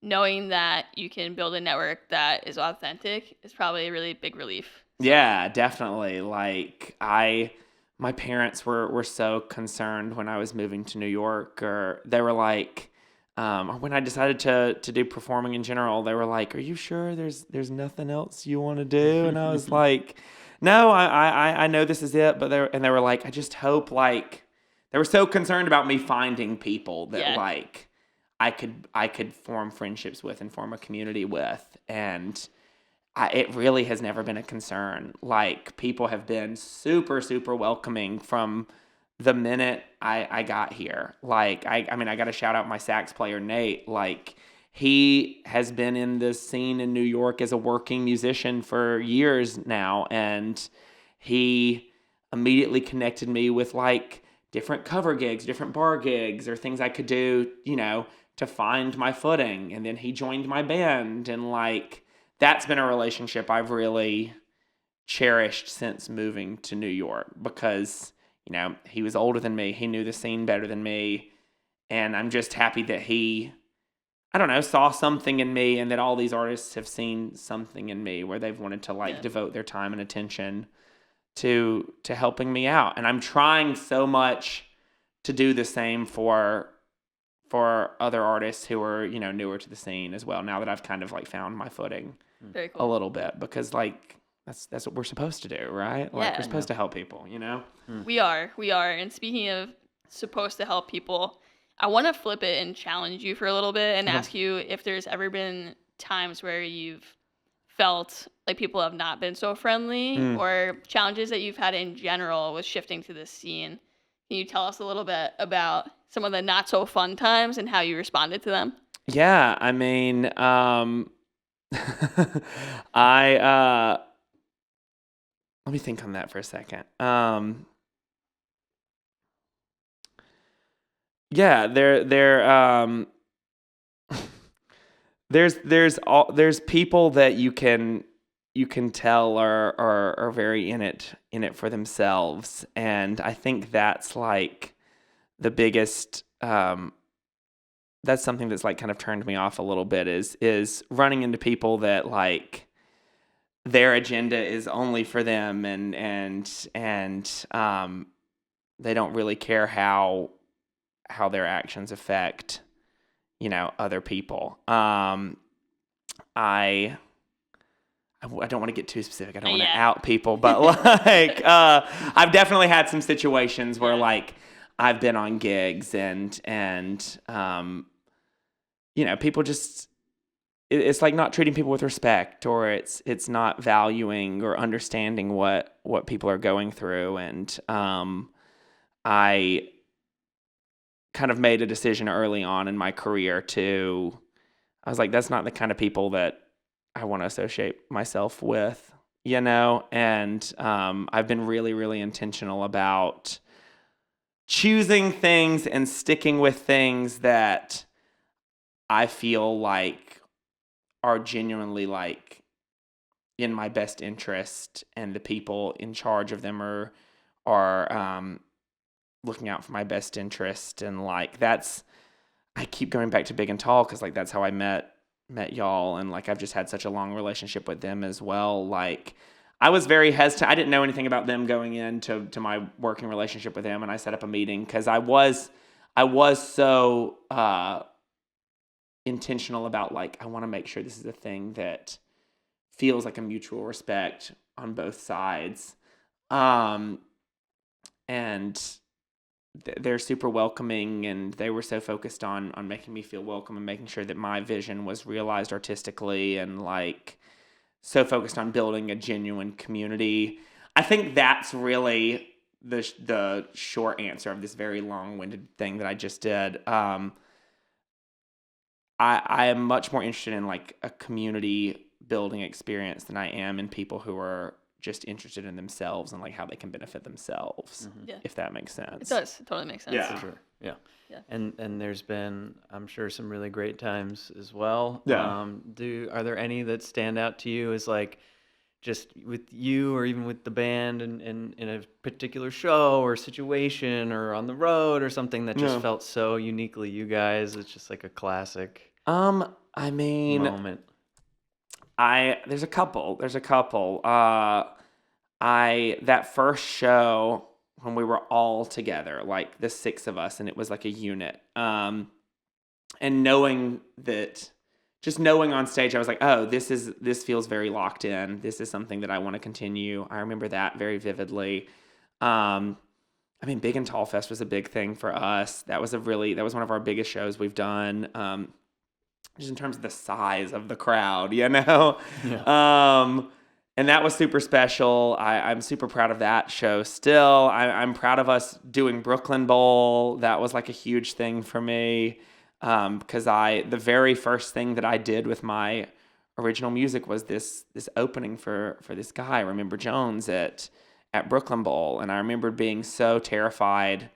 knowing that you can build a network that is authentic is probably a really big relief. So. Yeah, definitely. Like my parents were so concerned when I was moving to New York, or they were like, when I decided to do performing in general, they were like, "Are you sure there's nothing else you want to do?" And I was like, "No, I know this is it." But they were like, "I just hope," like they were so concerned about me finding people that like I could form friendships with and form a community with, and it really has never been a concern. Like people have been super, super welcoming from the minute I got here. Like, I mean, I got to shout out my sax player, Nate. Like, he has been in this scene in New York as a working musician for years now. And he immediately connected me with, like, different cover gigs, different bar gigs, or things I could do, you know, to find my footing. And then he joined my band. And, like, that's been a relationship I've really cherished since moving to New York, because you know, he was older than me. He knew the scene better than me. And I'm just happy that he, I don't know, saw something in me, and that all these artists have seen something in me where they've wanted to like devote their time and attention to helping me out. And I'm trying so much to do the same for other artists who are, you know, newer to the scene as well, now that I've kind of like found my footing a little bit, because like that's what we're supposed to do, right? Like we're supposed to help people, you know? We are. And speaking of supposed to help people, I want to flip it and challenge you for a little bit and ask you if there's ever been times where you've felt like people have not been so friendly, or challenges that you've had in general with shifting to this scene. Can you tell us a little bit about some of the not so fun times and how you responded to them? Yeah, I mean, let me think on that for a second. Yeah, there's people that you can tell are very in it for themselves, and I think that's like the biggest. That's something that's like kind of turned me off a little bit, is running into people that like their agenda is only for them, and they don't really care how their actions affect, you know, other people. I don't want to get too specific. I don't want to out people, but like I've definitely had some situations where like I've been on gigs and you know, people just, it's like not treating people with respect, or it's not valuing or understanding what people are going through. And kind of made a decision early on in my career I was like, that's not the kind of people that I want to associate myself with, and I've been really, really intentional about choosing things and sticking with things that I feel like are genuinely like in my best interest, and the people in charge of them are looking out for my best interest. And like I keep going back to Big and Tall because like that's how I met y'all, and like I've just had such a long relationship with them as well. Like I was very hesitant. I didn't know anything about them going into my working relationship with them, and I set up a meeting because I was so intentional about like I want to make sure this is a thing that feels like a mutual respect on both sides, and they're super welcoming, and they were so focused on making me feel welcome and making sure that my vision was realized artistically, and like so focused on building a genuine community. I think that's really the short answer of this very long-winded thing that I just did. I am much more interested in like a community building experience than I am in people who are just interested in themselves and like how they can benefit themselves, if that makes sense. It does. It totally makes sense. For sure. Yeah. And there's been, I'm sure, some really great times as well. Are there any that stand out to you as like just with you or even with the band and in a particular show or situation or on the road or something that just felt so uniquely you guys? It's just like a classic I mean, moment. There's a couple. That first show when we were all together, like the 6 of us, and it was like a unit. And knowing on stage, I was like, oh, this feels very locked in. This is something that I want to continue. I remember that very vividly. I mean, Big and Tall Fest was a big thing for us. That was one of our biggest shows we've done. Just in terms of the size of the crowd, Yeah. And that was super special. I'm super proud of that show still. I'm proud of us doing Brooklyn Bowl. That was like a huge thing for me. Because the very first thing that I did with my original music was this opening for this guy, Remember Jones, at Brooklyn Bowl. And I remember being so terrified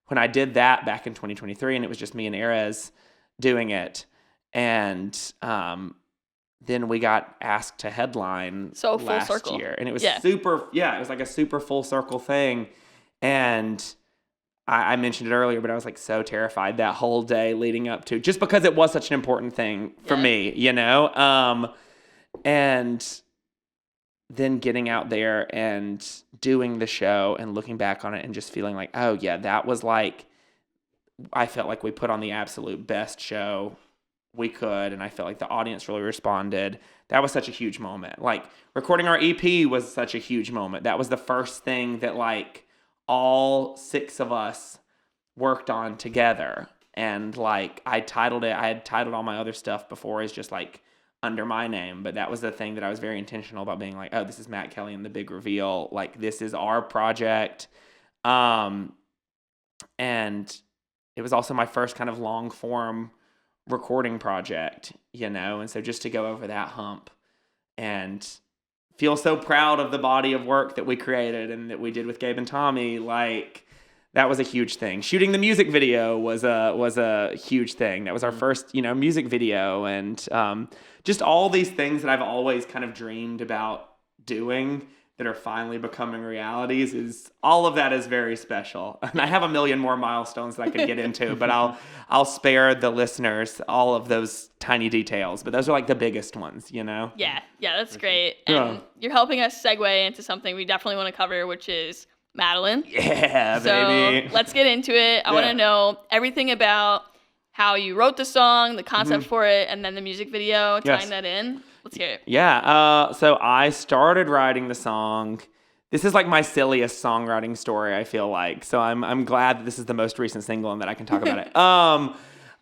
when I did that back in 2023, and it was just me and Erez doing it. And then we got asked to headline last year, and it was it was like a super full circle thing. And I mentioned it earlier, but I was like so terrified that whole day leading up to, just because it was such an important thing for me, and then getting out there and doing the show and looking back on it and just feeling like, oh yeah, that was like, I felt like we put on the absolute best show we could, and I felt like the audience really responded. That was such a huge moment. Like recording our EP was such a huge moment. That was the first thing that like all 6 of us worked on together. And like I had titled all my other stuff before as just like under my name, but that was the thing that I was very intentional about, being like, oh, this is Matt Kelley and the Big Reveal. Like this is our project. And it was also my first kind of long form recording project, and so just to go over that hump and feel so proud of the body of work that we created and that we did with Gabe and Tommy, like that was a huge thing. Shooting the music video was a huge thing. That was our first, music video, and just all these things that I've always kind of dreamed about doing that are finally becoming realities. All of that is very special. And I have a million more milestones that I could get into, but I'll spare the listeners all of those tiny details. But those are like the biggest ones, Yeah, that's great. And you're helping us segue into something we definitely want to cover, which is Madeline. Yeah, baby. So let's get into it. I want to know everything about how you wrote the song, the concept for it, and then the music video, tying that in. Let's hear it. Yeah, so I started writing the song. This is like my silliest songwriting story, I feel like. So I'm glad that this is the most recent single and that I can talk about it.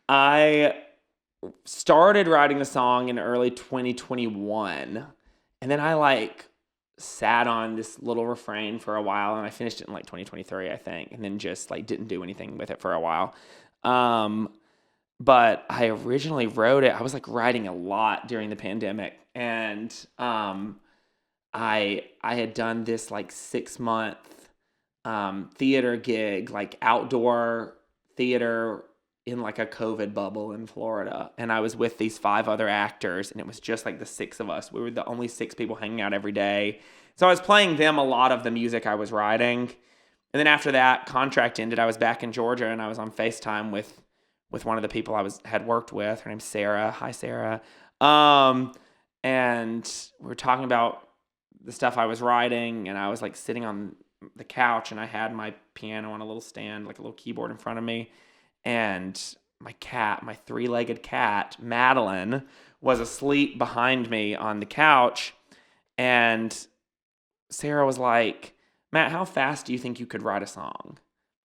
I started writing the song in early 2021, and then I like sat on this little refrain for a while, and I finished it in like 2023, I think, and then just like didn't do anything with it for a while. But I originally wrote it. I was like writing a lot during the pandemic, and I had done this like 6-month theater gig, like outdoor theater in like a COVID bubble in Florida. And I was with these 5 other actors, and it was just like the 6 of us. We were the only 6 people hanging out every day. So I was playing them a lot of the music I was writing. And then after that contract ended, I was back in Georgia, and I was on FaceTime with one of the people I had worked with. Her name's Sarah. Hi, Sarah. And we were talking about the stuff I was writing, and I was like sitting on the couch, and I had my piano on a little stand, like a little keyboard in front of me. And my cat, my 3-legged cat, Madeline, was asleep behind me on the couch. And Sarah was like, Matt, how fast do you think you could write a song? I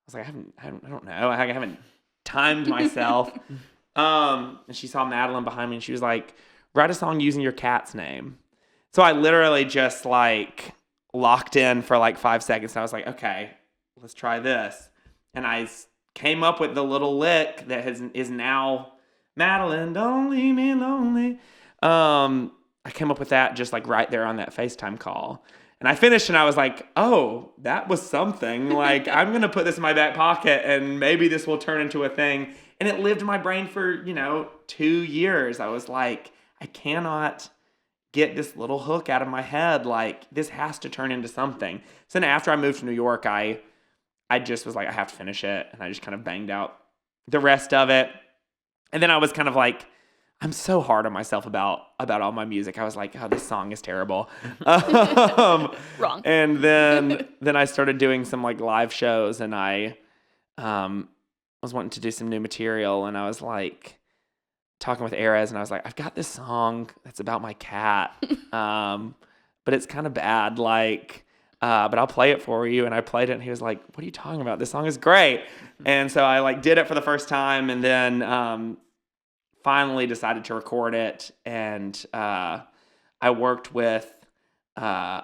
was like, I don't know. I haven't timed myself. And she saw Madeline behind me, and she was like, write a song using your cat's name. So I literally just like locked in for like 5 seconds. And I was like, okay, let's try this. And I came up with the little lick that is now Madeline, don't leave me lonely. I came up with that just like right there on that FaceTime call. And I finished, and I was like, oh, that was something. Like, I'm going to put this in my back pocket, and maybe this will turn into a thing. And it lived in my brain for, 2 years. I was like, I cannot get this little hook out of my head. Like, this has to turn into something. So then after I moved to New York, I just was like, I have to finish it. And I just kind of banged out the rest of it. And then I was kind of like, I'm so hard on myself about all my music. I was like, oh, this song is terrible. Wrong. And then I started doing some like live shows, and I was wanting to do some new material, and I was like talking with Erez, and I was like, I've got this song that's about my cat, but it's kind of bad, like, but I'll play it for you. And I played it, and he was like, what are you talking about? This song is great. And so I like did it for the first time, and then finally decided to record it. And I worked with a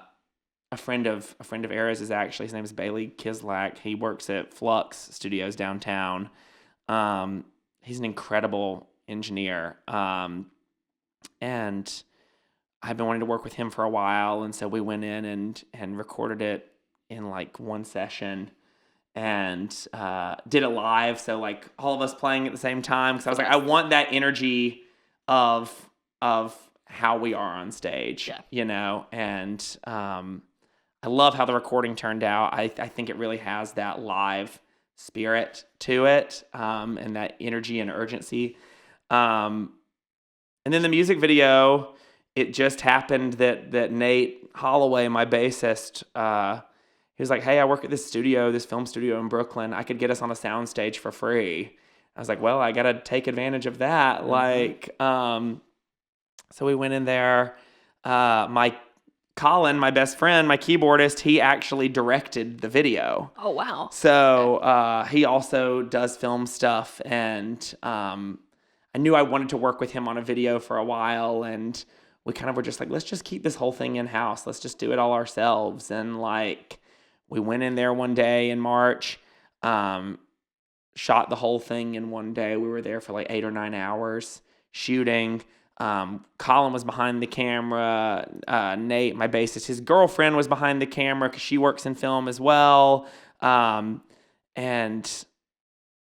friend of Erez's, actually. His name is Bailey Kislak. He works at Flux Studios downtown. He's an incredible engineer. And I've been wanting to work with him for a while. And so we went in and recorded it in like one session, and did it live. So like all of us playing at the same time. Because I was like, I want that energy of how we are on stage, And I love how the recording turned out. I think it really has that live spirit to it, and that energy and urgency. And then the music video, it just happened that Nate Holloway, my bassist, he was like, hey, I work at this film studio in Brooklyn. I could get us on a soundstage for free. I was like, well, I got to take advantage of that. Mm-hmm. So we went in there. Colin, my best friend, my keyboardist, he actually directed the video. Oh, wow. So he also does film stuff. And I knew I wanted to work with him on a video for a while. And we kind of were just like, let's just keep this whole thing in-house. Let's just do it all ourselves. And like, we went in there one day in March, shot the whole thing in one day. We were there for like 8 or 9 hours shooting. Colin was behind the camera. Nate, my bassist, his girlfriend was behind the camera because she works in film as well. And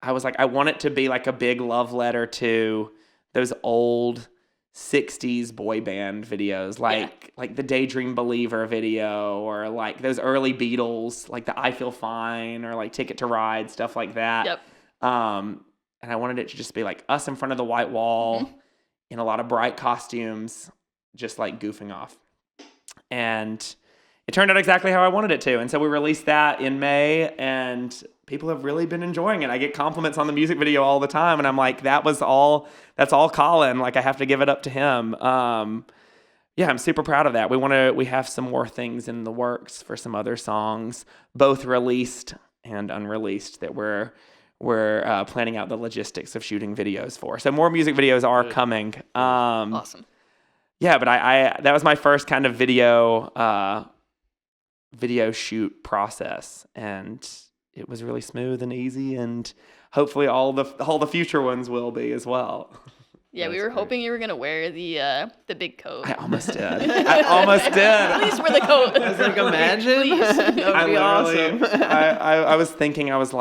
I was like, I want it to be like a big love letter to those old 60s boy band videos, like the Daydream Believer video, or like those early Beatles, like the I Feel Fine, or like Ticket to Ride, stuff like that. Yep. And I wanted it to just be like us in front of the white wall, in a lot of bright costumes, just like goofing off. And it turned out exactly how I wanted it to. And so we released that in May, and people have really been enjoying it. I get compliments on the music video all the time, and I'm like, that's all Colin. Like, I have to give it up to him. Yeah, I'm super proud of that. We have some more things in the works for some other songs, both released and unreleased, that we're planning out the logistics of shooting videos for. So more music videos are coming. Awesome. Yeah, but I that was my first kind of video shoot process, and it was really smooth and easy, and hopefully all the future ones will be as well. Yeah, we were hoping you were gonna wear the big coat. I almost did. At least wear the coat. I was like, imagine. That would be awesome. I was thinking, I was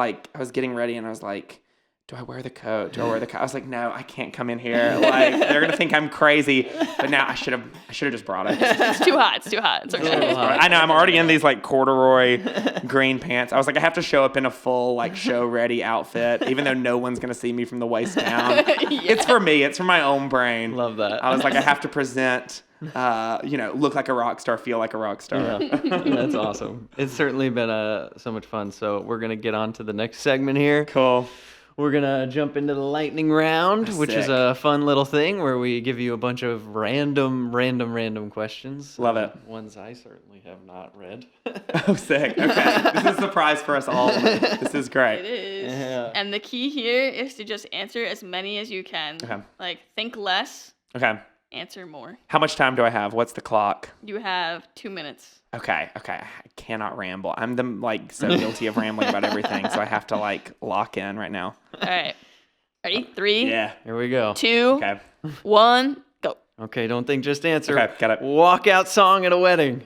getting ready, and I was like, do I wear the coat? I was like, no, I can't come in here. Like, they're gonna think I'm crazy. But now I should have just brought it. It's too hot. It's okay. I know. I'm already in these like corduroy green pants. I was like, I have to show up in a full like show ready outfit, even though no one's gonna see me from the waist down. Yeah. It's for me. It's for my own brain. Love that. I was like, I have to present. Look like a rock star, feel like a rock star. Yeah. That's awesome. It's certainly been so much fun. So we're gonna get on to the next segment here. Cool. We're going to jump into the lightning round, which is a fun little thing where we give you a bunch of random questions. Love it. Ones I certainly have not read. Oh, sick. Okay. This is a surprise for us all. This is great. It is. Yeah. And the key here is to just answer as many as you can. Okay. Like, think less. Okay. Answer more. How much time do I have? What's the clock? You have 2 minutes. Okay. I cannot ramble. I'm so guilty of rambling about everything, so I have to lock in right now. All right. Ready? 3. Yeah. Here we go. 2. Okay. 1. Go. Okay, don't think, just answer. Okay, got it. Walkout song at a wedding.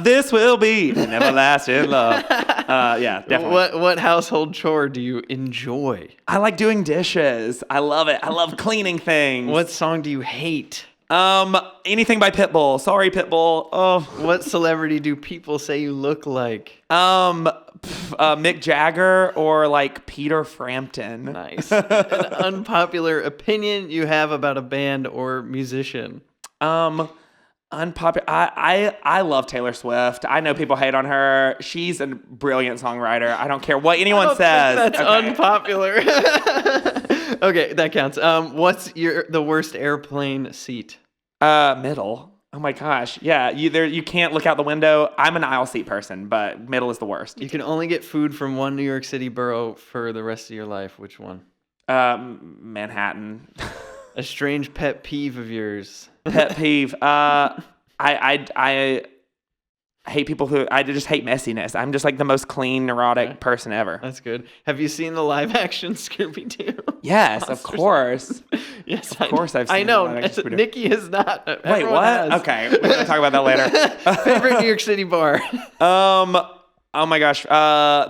This will be an everlasting love. Yeah, definitely. What household chore do you enjoy? I like doing dishes. I love it. I love cleaning things. What song do you hate? Anything by Pitbull. Sorry, Pitbull. Oh. What celebrity do people say you look like? Mick Jagger or Peter Frampton. Nice. An unpopular opinion you have about a band or musician. Unpopular. I love Taylor Swift. I know people hate on her. She's a brilliant songwriter. I don't care what anyone says. That's unpopular. Okay, that counts. What's the worst airplane seat? Middle. Oh my gosh. Yeah, you can't look out the window. I'm an aisle seat person, but middle is the worst. You can only get food from one New York City borough for the rest of your life. Which one? Manhattan. A strange pet peeve of yours. Pet peeve. I hate people I just hate messiness. I'm just the most clean, neurotic person ever. That's good. Have you seen the live action Scooby-Doo? Yes, of course. Yes, of course I've seen I know. Nikki has not. Wait, Everyone what? has. Okay, we're going to talk about that later. Favorite New York City bar? Oh my gosh.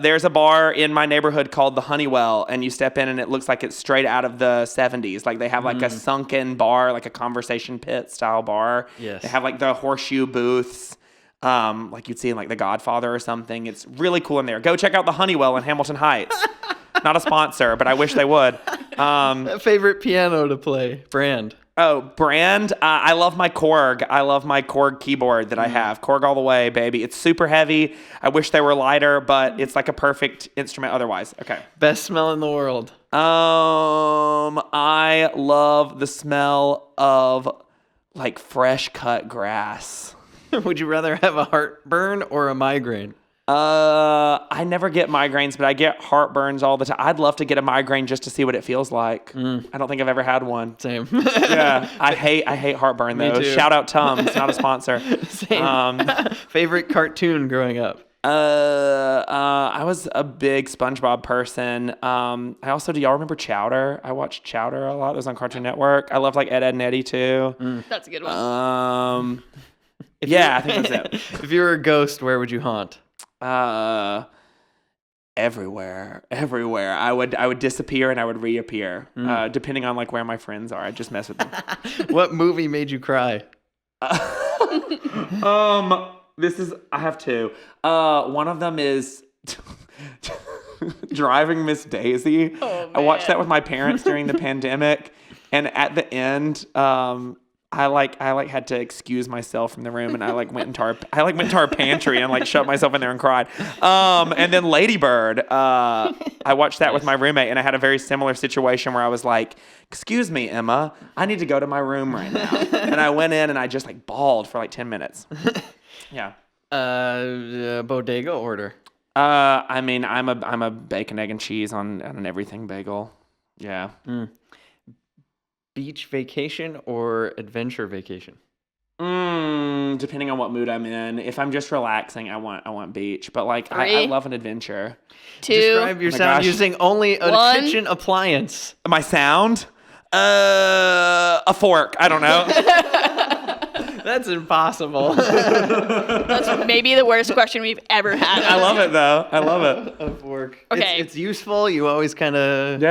There's a bar in my neighborhood called the Honeywell, and you step in and it looks like it's straight out of the 70s. They have a sunken bar, a conversation pit style bar. Yes. They have the horseshoe booths. You'd see in The Godfather or something. It's really cool in there. Go check out the Honeywell in Hamilton Heights. Not a sponsor, but I wish they would. Favorite piano to play? Brand? Oh, brand? I love my Korg. I love my Korg keyboard that I have. Korg all the way, baby. It's super heavy. I wish they were lighter, but it's a perfect instrument otherwise. Okay. Best smell in the world? I love the smell of fresh cut grass. Would you rather have a heartburn or a migraine? I never get migraines, but I get heartburns all the time. I'd love to get a migraine just to see what it feels like. I don't think I've ever had one. Same. Yeah, I hate heartburn though. Me too. Shout out Tums, not a sponsor. Same. Favorite cartoon growing up? I was a big SpongeBob person. Do y'all remember Chowder? I watched Chowder a lot. It was on Cartoon Network. I loved Ed, Edd and Eddy too. That's a good one. I think that's it. If you were a ghost, where would you haunt? Everywhere. I would disappear and I would reappear, depending on where my friends are. I just mess with them. What movie made you cry? I have two. One of them is Driving Miss Daisy. Oh, man. I watched that with my parents during the pandemic, and at the end, I had to excuse myself from the room, and I went into our pantry and shut myself in there and cried. And then Lady Bird, I watched that with my roommate, and I had a very similar situation where I was like, "Excuse me, Emma, I need to go to my room right now." And I went in and I just bawled for 10 minutes. Yeah. Bodega order. I'm a bacon, egg, and cheese on an everything bagel. Yeah. Beach vacation or adventure vacation? Depending on what mood I'm in. If I'm just relaxing, I want beach. But like, I love an adventure. 2. Describe your sound using only a 1. kitchen appliance. My sound? A fork. I don't know. That's impossible. That's maybe the worst question we've ever had. I love it though. I love it. A fork. Okay. It's useful. You always kind of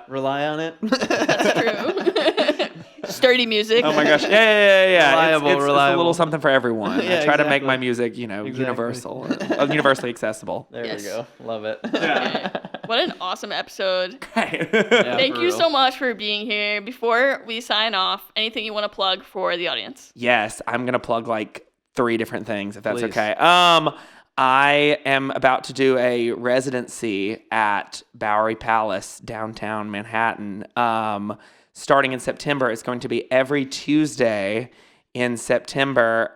rely on it. That's true. Sturdy music. Oh my gosh. Yeah. Reliable, it's reliable. a little something for everyone. Yeah, I try to make exactly. my music, universal, universally accessible. There we go. Love it. Okay. What an awesome episode. Hey. Thank you so much for being here. Before we sign off, anything you want to plug for the audience? Yes, I'm going to plug like 3 different things, if that's Please. okay. I am about to do a residency at Bowery Palace, downtown Manhattan. Starting in September, it's going to be every Tuesday in September,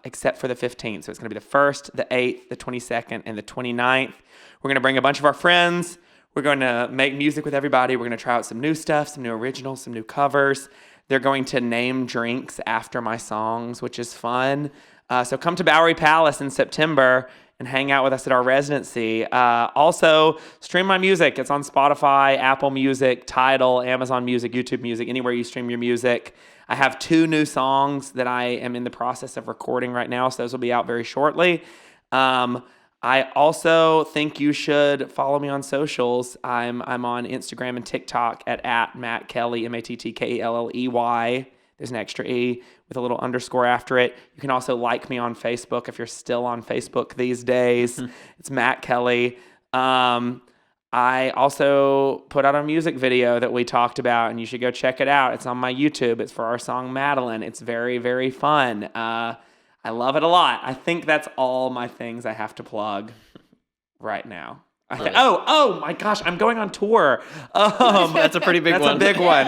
except for the 15th. So it's going to be the 1st, the 8th, the 22nd, and the 29th. We're going to bring a bunch of our friends. We're going to make music with everybody. We're going to try out some new stuff, some new originals, some new covers. They're going to name drinks after my songs, which is fun. So come to Bowery Palace in September and hang out with us at our residency. Also, stream my music. It's on Spotify, Apple Music, Tidal, Amazon Music, YouTube Music, anywhere you stream your music. I have 2 new songs that I am in the process of recording right now, so those will be out very shortly. I also think you should follow me on socials. I'm on Instagram and TikTok at Matt Kelley, MattKelley. There's an extra E with a little underscore after it. You can also like me on Facebook if you're still on Facebook these days. It's Matt Kelley. I also put out a music video that we talked about, and you should go check it out. It's on my YouTube. It's for our song Madeline. It's very, very fun. I love it a lot. I think that's all my things I have to plug right now. Oh my gosh, I'm going on tour. That's a pretty big one. That's a big one.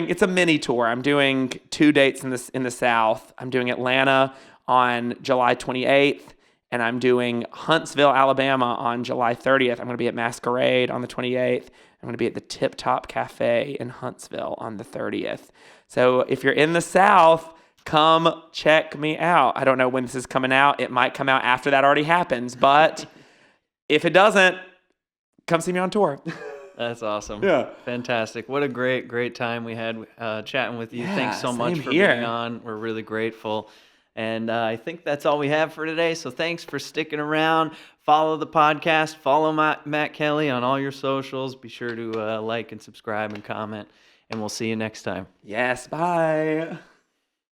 It's a mini tour. I'm doing 2 dates in the South. I'm doing Atlanta on July 28th, and I'm doing Huntsville, Alabama on July 30th. I'm going to be at Masquerade on the 28th. I'm going to be at the Tip Top Cafe in Huntsville on the 30th. So if you're in the South, come check me out. I don't know when this is coming out. It might come out after that already happens, but if it doesn't, come see me on tour. That's awesome. Yeah. Fantastic. What a great time we had chatting with you. Yeah, Thanks so much for here. being on. We're really grateful. And I think that's all we have for today. So thanks for sticking around. Follow the podcast. Follow Matt Kelley on all your socials. Be sure to like and subscribe and comment. And we'll see you next time. Yes, bye.